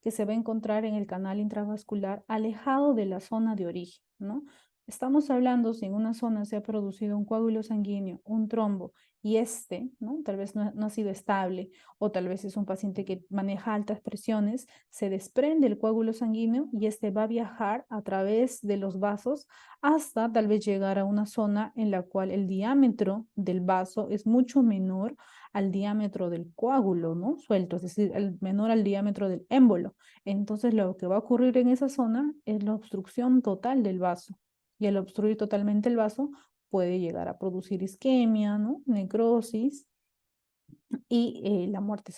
que se va a encontrar en el canal intravascular alejado de la zona de origen, ¿no? Estamos hablando si en una zona se ha producido un coágulo sanguíneo, un trombo, y ¿no? Tal vez no ha sido estable, o tal vez es un paciente que maneja altas presiones, se desprende el coágulo sanguíneo y va a viajar a través de los vasos hasta tal vez llegar a una zona en la cual el diámetro del vaso es mucho menor al diámetro del coágulo, ¿no? Suelto, es decir, menor al diámetro del émbolo. Entonces, lo que va a ocurrir en esa zona es la obstrucción total del vaso. Y al obstruir totalmente el vaso, puede llegar a producir isquemia, ¿no? Necrosis y la muerte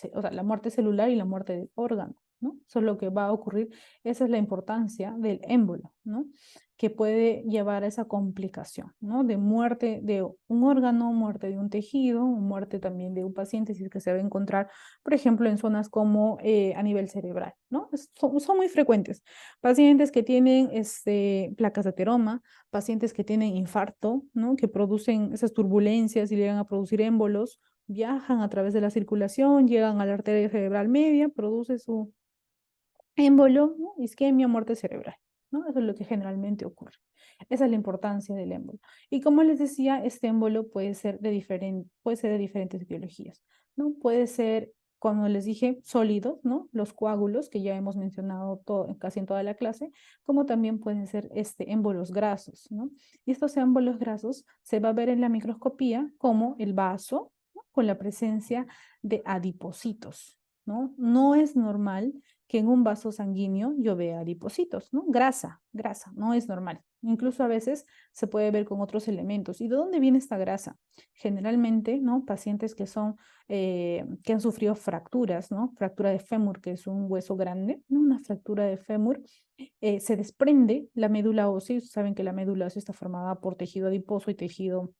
celular y la muerte del órgano, ¿no? Eso es lo que va a ocurrir. Esa es la importancia del émbolo, ¿no? Que puede llevar a esa complicación, ¿no? De muerte de un órgano, muerte de un tejido, muerte también de un paciente, si es que se va a encontrar, por ejemplo, en zonas como a nivel cerebral, ¿no? Son muy frecuentes. Pacientes que tienen placas de ateroma, pacientes que tienen infarto, ¿no? Que producen esas turbulencias y llegan a producir émbolos, viajan a través de la circulación, llegan a la arteria cerebral media, produce su émbolo, ¿no? Isquemia, muerte cerebral, ¿no? Eso es lo que generalmente ocurre. Esa es la importancia del émbolo. Y como les decía, este émbolo puede ser de diferentes etiologías, ¿no? Puede ser, como les dije, sólidos, ¿no? Los coágulos, que ya hemos mencionado casi en toda la clase, como también pueden ser émbolos grasos, ¿no? Y estos émbolos grasos se va a ver en la microscopía como el vaso, ¿no? Con la presencia de adipocitos, ¿no? No es normal que en un vaso sanguíneo yo vea adipocitos, ¿no? Grasa, no es normal. Incluso a veces se puede ver con otros elementos. ¿Y de dónde viene esta grasa? Generalmente, ¿no? Pacientes que han sufrido fracturas, ¿no? Fractura de fémur, que es un hueso grande, ¿no? Una fractura de fémur, se desprende la médula ósea. Saben que la médula ósea está formada por tejido adiposo y tejido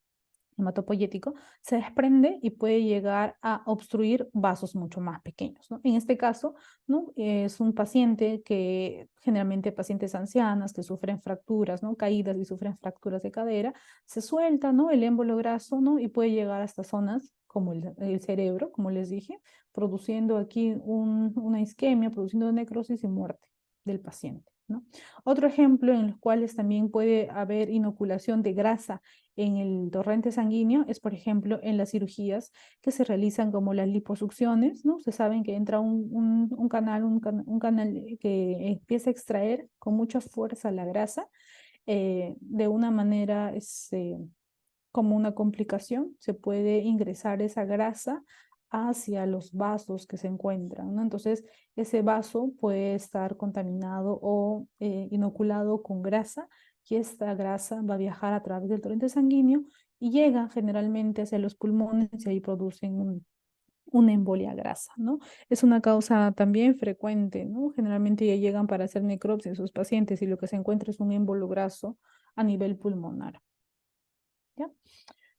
hematopoyético, se desprende y puede llegar a obstruir vasos mucho más pequeños, ¿no? En este caso, ¿no? Es un paciente que, generalmente pacientes ancianas que sufren fracturas, ¿no? Caídas y sufren fracturas de cadera, se suelta, ¿no? El émbolo graso, ¿no? Y puede llegar hasta zonas como el cerebro, como les dije, produciendo aquí una isquemia, produciendo necrosis y muerte del paciente, ¿no? Otro ejemplo en los cuales también puede haber inoculación de grasa en el torrente sanguíneo es, por ejemplo, en las cirugías que se realizan como las liposucciones, ¿no? Se saben que entra un canal que empieza a extraer con mucha fuerza la grasa de una manera como una complicación, se puede ingresar esa grasa hacia los vasos que se encuentran, ¿no? Entonces, ese vaso puede estar contaminado o inoculado con grasa y esta grasa va a viajar a través del torrente sanguíneo y llega generalmente hacia los pulmones y ahí producen una embolia grasa, ¿no? Es una causa también frecuente, ¿no? Generalmente ya llegan para hacer necropsia en sus pacientes y lo que se encuentra es un émbolo graso a nivel pulmonar, ¿ya?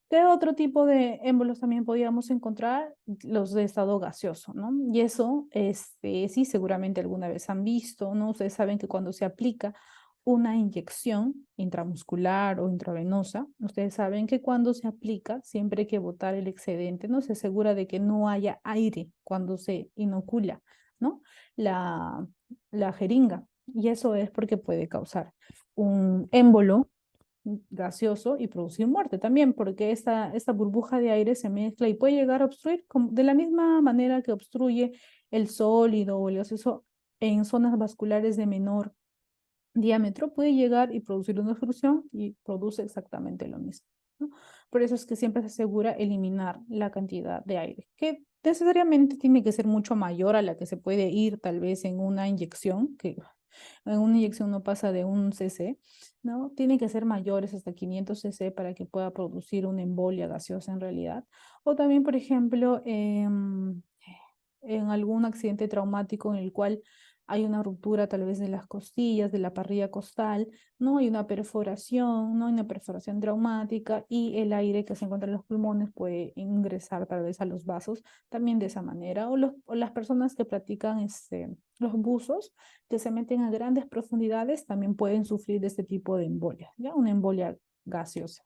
¿Qué otro tipo de émbolos también podíamos encontrar? Los de estado gaseoso, ¿no? Y eso, sí, seguramente alguna vez han visto, ¿no? Ustedes saben que cuando se aplica una inyección intramuscular o intravenosa, ustedes saben que cuando se aplica, siempre hay que botar el excedente, ¿no? Se asegura de que no haya aire cuando se inocula, ¿no? La, la jeringa. Y eso es porque puede causar un émbolo gaseoso y producir muerte también, porque esta burbuja de aire se mezcla y puede llegar a obstruir de la misma manera que obstruye el sólido o el gaseoso en zonas vasculares de menor diámetro, puede llegar y producir una obstrucción y produce exactamente lo mismo, ¿no? Por eso es que siempre se asegura eliminar la cantidad de aire, que necesariamente tiene que ser mucho mayor a la que se puede ir tal vez en una inyección, que en una inyección no pasa de 1 cc, ¿no? Tienen que ser mayores hasta 500 cc para que pueda producir una embolia gaseosa en realidad. O también, por ejemplo, en algún accidente traumático en el cual hay una ruptura tal vez de las costillas, de la parrilla costal, ¿no? Hay una perforación, ¿no? Hay una perforación traumática y el aire que se encuentra en los pulmones puede ingresar tal vez a los vasos también de esa manera. O las personas que practican los buzos, que se meten a grandes profundidades, también pueden sufrir de este tipo de embolia, ¿ya? Una embolia gaseosa.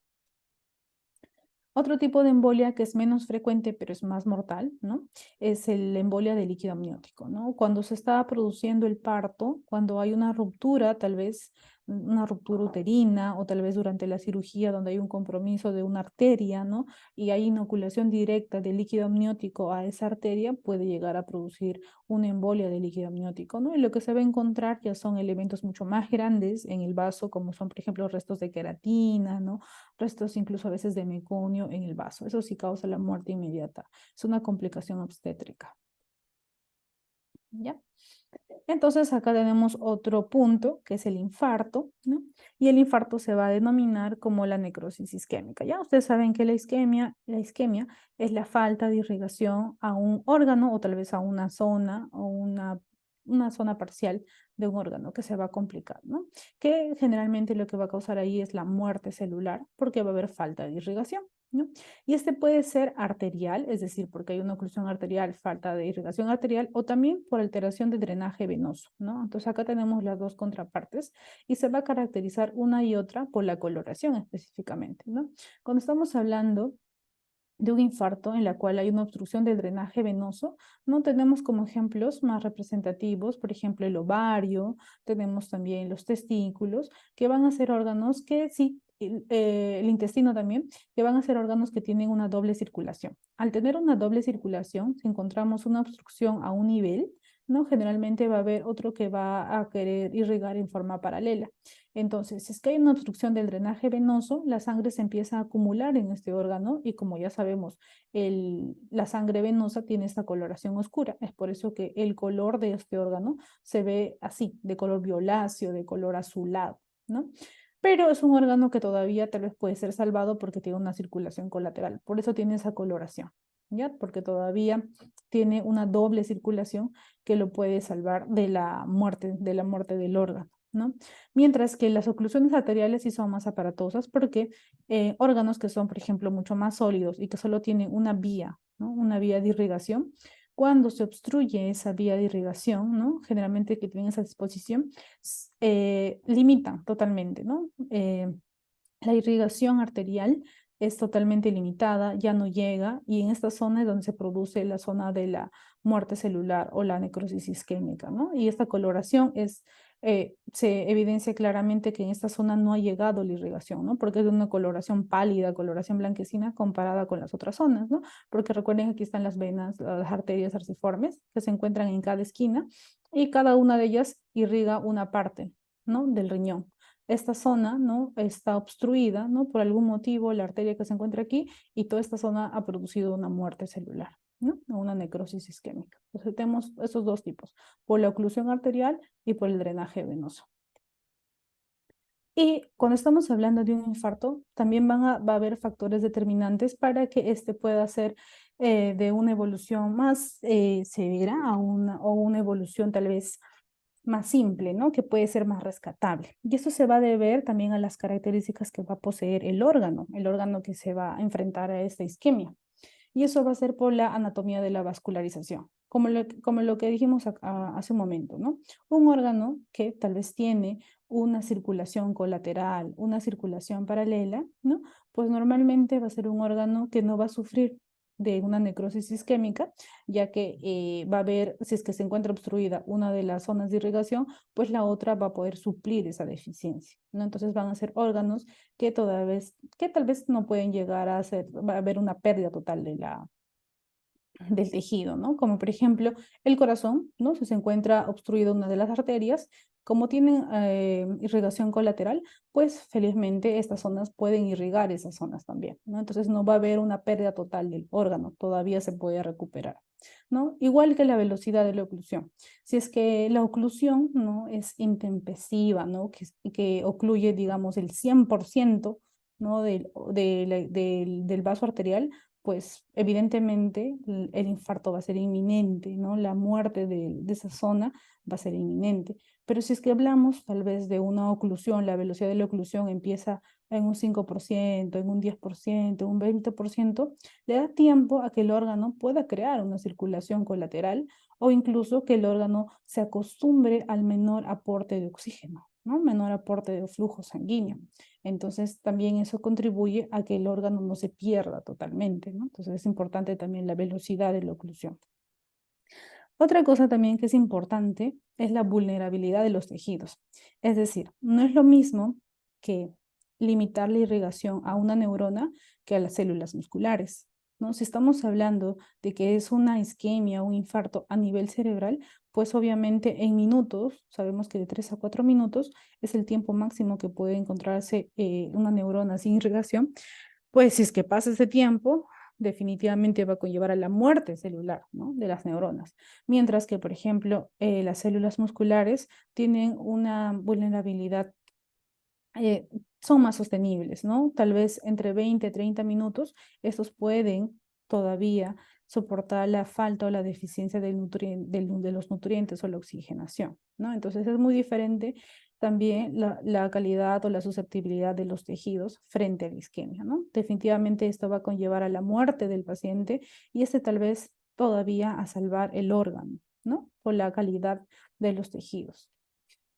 Otro tipo de embolia que es menos frecuente, pero es más mortal, ¿no? Es el embolia de líquido amniótico, ¿no? Cuando se está produciendo el parto, cuando hay una ruptura, tal vez una ruptura uterina o tal vez durante la cirugía donde hay un compromiso de una arteria, ¿no? Y hay inoculación directa de líquido amniótico a esa arteria, puede llegar a producir una embolia de líquido amniótico, ¿no? Y lo que se va a encontrar ya son elementos mucho más grandes en el vaso, como son, por ejemplo, restos de queratina, ¿no? Restos incluso a veces de meconio en el vaso. Eso sí causa la muerte inmediata. Es una complicación obstétrica. ¿Ya? Entonces acá tenemos otro punto que es el infarto, ¿no? Y el infarto se va a denominar como la necrosis isquémica. Ya ustedes saben que la isquemia es la falta de irrigación a un órgano o tal vez a una zona o una zona parcial de un órgano que se va a complicar, ¿no? Que generalmente lo que va a causar ahí es la muerte celular porque va a haber falta de irrigación, ¿no? Y este puede ser arterial, es decir, porque hay una oclusión arterial, falta de irrigación arterial, o también por alteración de drenaje venoso, ¿no? Entonces acá tenemos las dos contrapartes y se va a caracterizar una y otra por la coloración específicamente, ¿no? Cuando estamos hablando de un infarto en la cual hay una obstrucción del drenaje venoso, no tenemos como ejemplos más representativos, por ejemplo, el ovario, tenemos también los testículos, que van a ser órganos que sí, el intestino también, que van a ser órganos que tienen una doble circulación. Al tener una doble circulación, si encontramos una obstrucción a un nivel, ¿no? Generalmente va a haber otro que va a querer irrigar en forma paralela. Entonces, si es que hay una obstrucción del drenaje venoso, la sangre se empieza a acumular en este órgano y como ya sabemos, la sangre venosa tiene esta coloración oscura. Es por eso que el color de este órgano se ve así, de color violáceo, de color azulado, ¿no? Pero es un órgano que todavía tal vez puede ser salvado porque tiene una circulación colateral. Por eso tiene esa coloración, ¿ya? Porque todavía tiene una doble circulación que lo puede salvar de la muerte del órgano, ¿no? Mientras que las oclusiones arteriales sí son más aparatosas porque órganos que son, por ejemplo, mucho más sólidos y que solo tienen una vía, ¿no? Una vía de irrigación, cuando se obstruye esa vía de irrigación, ¿no? Generalmente que tienen esa disposición, limitan totalmente, ¿no? La irrigación arterial es totalmente limitada, ya no llega, y en esta zona es donde se produce la zona de la muerte celular o la necrosis isquémica, ¿no? Y esta coloración es se evidencia claramente que en esta zona no ha llegado la irrigación, ¿no? Porque es de una coloración pálida, coloración blanquecina comparada con las otras zonas, ¿no? Porque recuerden que aquí están las venas, las arterias arciformes que se encuentran en cada esquina y cada una de ellas irriga una parte, ¿no? Del riñón. Esta zona, ¿no? Está obstruida, ¿no? Por algún motivo, la arteria que se encuentra aquí y toda esta zona ha producido una muerte celular, ¿no? Una necrosis isquémica. Entonces tenemos esos dos tipos, por la oclusión arterial y por el drenaje venoso. Y cuando estamos hablando de un infarto, también va a haber factores determinantes para que este pueda ser de una evolución más severa o una evolución tal vez más simple, ¿no? Que puede ser más rescatable. Y eso se va a deber también a las características que va a poseer el órgano que se va a enfrentar a esta isquemia. Y eso va a ser por la anatomía de la vascularización, como lo que dijimos hace un momento, ¿no? Un órgano que tal vez tiene una circulación colateral, una circulación paralela, ¿no? Pues normalmente va a ser un órgano que no va a sufrir de una necrosis isquémica, ya que va a haber, si es que se encuentra obstruida una de las zonas de irrigación, pues la otra va a poder suplir esa deficiencia, ¿no? Entonces van a ser órganos que tal vez no pueden llegar a ser, va a haber una pérdida total del tejido, ¿no? Como por ejemplo el corazón, ¿no? Si se encuentra obstruida una de las arterias, como tienen irrigación colateral, pues felizmente estas zonas pueden irrigar esas zonas también, ¿no? Entonces no va a haber una pérdida total del órgano, todavía se puede recuperar, ¿no? Igual que la velocidad de la oclusión. Si es que la oclusión, ¿no? Es intempestiva, ¿no? Que ocluye, digamos, el 100%, ¿no? Del vaso arterial, pues evidentemente el infarto va a ser inminente, ¿no? La muerte de esa zona va a ser inminente. Pero si es que hablamos tal vez de una oclusión, la velocidad de la oclusión empieza en un 5%, en un 10%, un 20%, le da tiempo a que el órgano pueda crear una circulación colateral o incluso que el órgano se acostumbre al menor aporte de oxígeno, ¿no? Menor aporte de flujo sanguíneo. Entonces también eso contribuye a que el órgano no se pierda totalmente, ¿no? Entonces es importante también la velocidad de la oclusión. Otra cosa también que es importante es la vulnerabilidad de los tejidos. Es decir, no es lo mismo que limitar la irrigación a una neurona que a las células musculares, ¿no? Si estamos hablando de que es una isquemia o un infarto a nivel cerebral, pues obviamente en minutos, sabemos que de 3 a 4 minutos es el tiempo máximo que puede encontrarse una neurona sin irrigación, pues si es que pasa ese tiempo, definitivamente va a conllevar a la muerte celular, ¿no? De las neuronas. Mientras que, por ejemplo, las células musculares tienen una vulnerabilidad, son más sostenibles, ¿no? Tal vez entre 20 y 30 minutos, estos pueden todavía soportar la falta o la deficiencia de los nutrientes o la oxigenación, ¿no? Entonces es muy diferente también la calidad o la susceptibilidad de los tejidos frente a la isquemia, ¿no? Definitivamente esto va a conllevar a la muerte del paciente y tal vez todavía a salvar el órgano, ¿no? Por la calidad de los tejidos.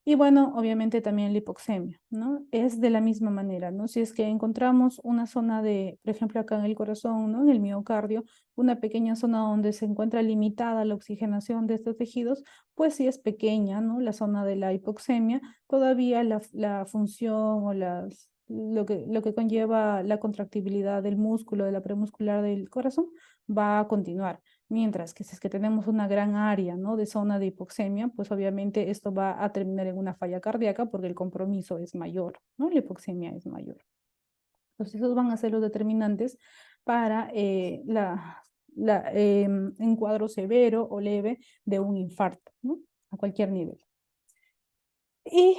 Y bueno, obviamente también la hipoxemia, ¿no? Es de la misma manera, ¿no? Si es que encontramos una zona de, por ejemplo, acá en el corazón, ¿no? En el miocardio, una pequeña zona donde se encuentra limitada la oxigenación de estos tejidos, pues sí es pequeña, ¿no? La zona de la hipoxemia, todavía la función o lo que conlleva la contractibilidad del músculo, de la premuscular del corazón, va a continuar. Mientras que si es que tenemos una gran área, ¿no? De zona de hipoxemia, pues obviamente esto va a terminar en una falla cardíaca porque el compromiso es mayor, ¿no? La hipoxemia es mayor. Entonces esos van a ser los determinantes para un cuadro severo o leve de un infarto, ¿no? A cualquier nivel. Y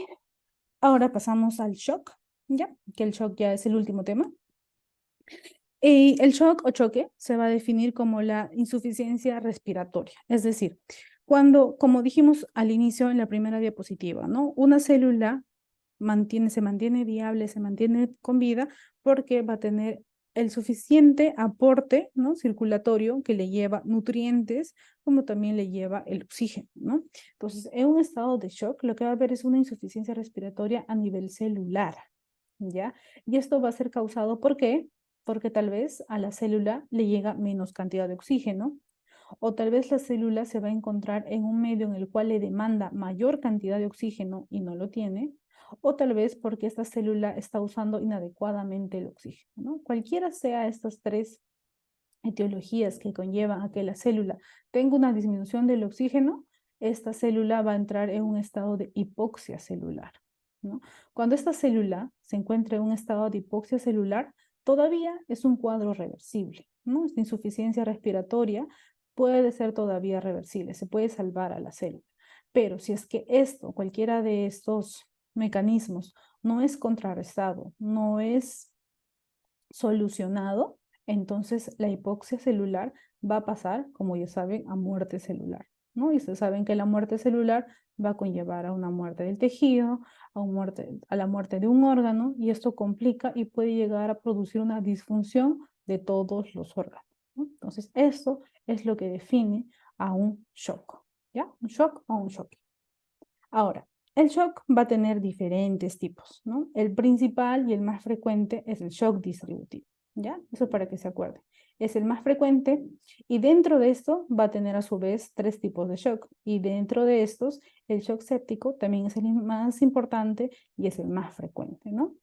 ahora pasamos al shock, ¿ya? Que el shock ya es el último tema. Y el shock o choque se va a definir como la insuficiencia respiratoria, es decir, cuando, como dijimos al inicio en la primera diapositiva, ¿no? Una célula se mantiene viable, se mantiene con vida porque va a tener el suficiente aporte, ¿no? Circulatorio que le lleva nutrientes, como también le lleva el oxígeno, ¿no? Entonces, en un estado de shock, lo que va a haber es una insuficiencia respiratoria a nivel celular, ¿ya? Y esto va a ser causado, ¿por qué? Porque tal vez a la célula le llega menos cantidad de oxígeno O tal vez la célula se va a encontrar en un medio en el cual le demanda mayor cantidad de oxígeno y no lo tiene, o tal vez porque esta célula está usando inadecuadamente el oxígeno, ¿no? Cualquiera sea estas tres etiologías que conllevan a que la célula tenga una disminución del oxígeno, esta célula va a entrar en un estado de hipoxia celular, ¿no? Cuando esta célula se encuentra en un estado de hipoxia celular, todavía es un cuadro reversible, ¿no? Esta insuficiencia respiratoria puede ser todavía reversible, se puede salvar a la célula. Pero si es que esto, cualquiera de estos mecanismos, no es contrarrestado, no es solucionado, entonces la hipoxia celular va a pasar, como ya saben, a muerte celular, ¿no? Y ustedes saben que la muerte celular va a conllevar a una muerte del tejido, a la muerte de un órgano, y esto complica y puede llegar a producir una disfunción de todos los órganos, ¿no? Entonces, esto es lo que define a un shock, ¿ya? Un shock o un shock. Ahora, el shock va a tener diferentes tipos, ¿no? El principal y el más frecuente es el shock distributivo, ¿ya? Eso para que se acuerden. Es el más frecuente y dentro de esto va a tener a su vez tres tipos de shock. Y dentro de estos, el shock séptico también es el más importante y es el más frecuente, ¿no?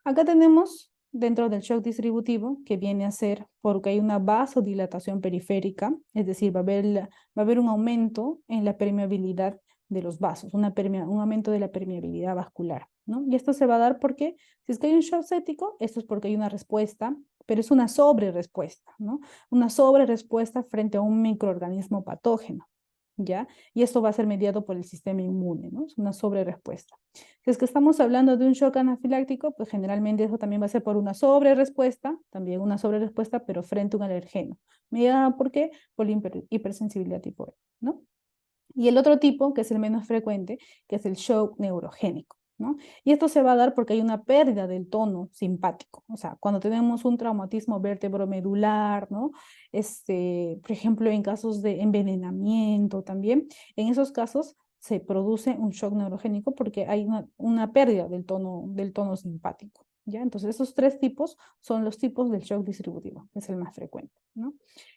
Acá tenemos dentro del shock distributivo, que viene a ser porque hay una vasodilatación periférica, es decir, va a haber un aumento en la permeabilidad de los vasos, un aumento de la permeabilidad vascular, ¿no? Y esto se va a dar porque, si es que hay un shock séptico, esto es porque hay una respuesta, pero es una sobrerespuesta, ¿no? Una sobrerespuesta frente a un microorganismo patógeno, ¿ya? Y esto va a ser mediado por el sistema inmune, ¿no? Es una sobrerespuesta. Si es que estamos hablando de un shock anafiláctico, pues generalmente eso también va a ser por una sobrerespuesta, también una sobrerespuesta, pero frente a un alergeno. ¿Mediada por qué? Por la hipersensibilidad tipo E, ¿no? Y el otro tipo, que es el menos frecuente, que es el shock neurogénico, ¿no? Y esto se va a dar porque hay una pérdida del tono simpático. O sea, cuando tenemos un traumatismo vértebromedular, ¿no? Por ejemplo, en casos de envenenamiento también, en esos casos se produce un shock neurogénico porque hay una pérdida del tono simpático, ¿ya? Entonces, esos tres tipos son los tipos del shock distributivo, que es el más frecuente, ¿no?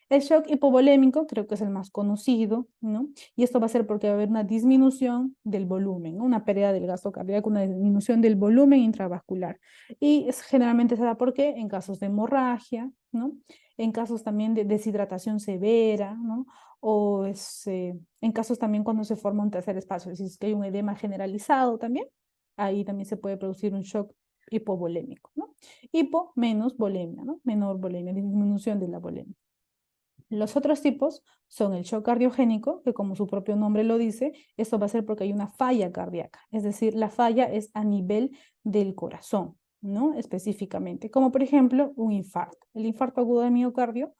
El shock hipovolémico creo que es el más conocido, ¿no? Y esto va a ser porque va a haber una disminución del volumen, ¿no? Una pérdida del gasto cardíaco, una disminución del volumen intravascular. Y generalmente se da porque en casos de hemorragia, ¿no? En casos también de deshidratación severa, ¿no? O en casos también cuando se forma un tercer espacio, es decir, es que hay un edema generalizado también, ahí también se puede producir un shock hipovolémico, ¿no? Hipo menos volemia, ¿no? Menor volemia, disminución de la volemia. Los otros tipos son el shock cardiogénico, que como su propio nombre lo dice, esto va a ser porque hay una falla cardíaca, es decir, la falla es a nivel del corazón, ¿no? Específicamente, como por ejemplo un infarto. El infarto agudo de miocardio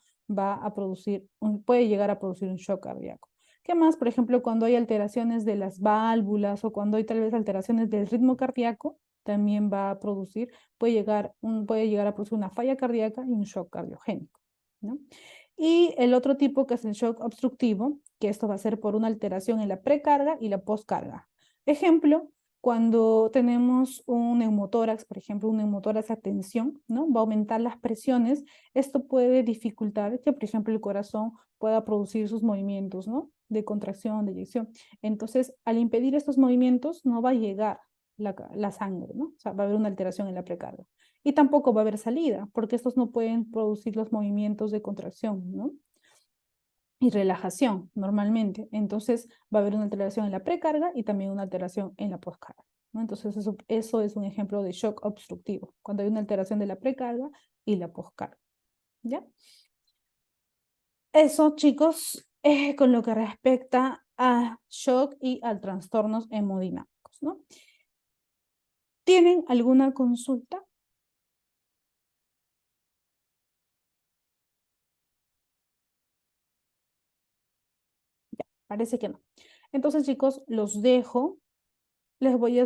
puede llegar a producir un shock cardíaco. ¿Qué más? Por ejemplo, cuando hay alteraciones de las válvulas o cuando hay tal vez alteraciones del ritmo cardíaco, también va a producir, puede llegar a producir una falla cardíaca y un shock cardiogénico, ¿no? Y el otro tipo que es el shock obstructivo, que esto va a ser por una alteración en la precarga y la postcarga. Ejemplo, cuando tenemos un neumotórax, por ejemplo, un neumotórax a tensión, ¿no? Va a aumentar las presiones. Esto puede dificultar que, por ejemplo, el corazón pueda producir sus movimientos, ¿no? De contracción, de eyección. Entonces, al impedir estos movimientos, no va a llegar la sangre, ¿no? O sea, va a haber una alteración en la precarga. Y tampoco va a haber salida, porque estos no pueden producir los movimientos de contracción, ¿no? Y relajación normalmente. Entonces va a haber una alteración en la precarga y también una alteración en la postcarga, ¿no? Entonces eso es un ejemplo de shock obstructivo, cuando hay una alteración de la precarga y la postcarga, ¿ya? Eso, chicos, con lo que respecta a shock y a trastornos hemodinámicos, ¿no? ¿Tienen alguna consulta? Parece que no. Entonces, chicos, los dejo. Les voy a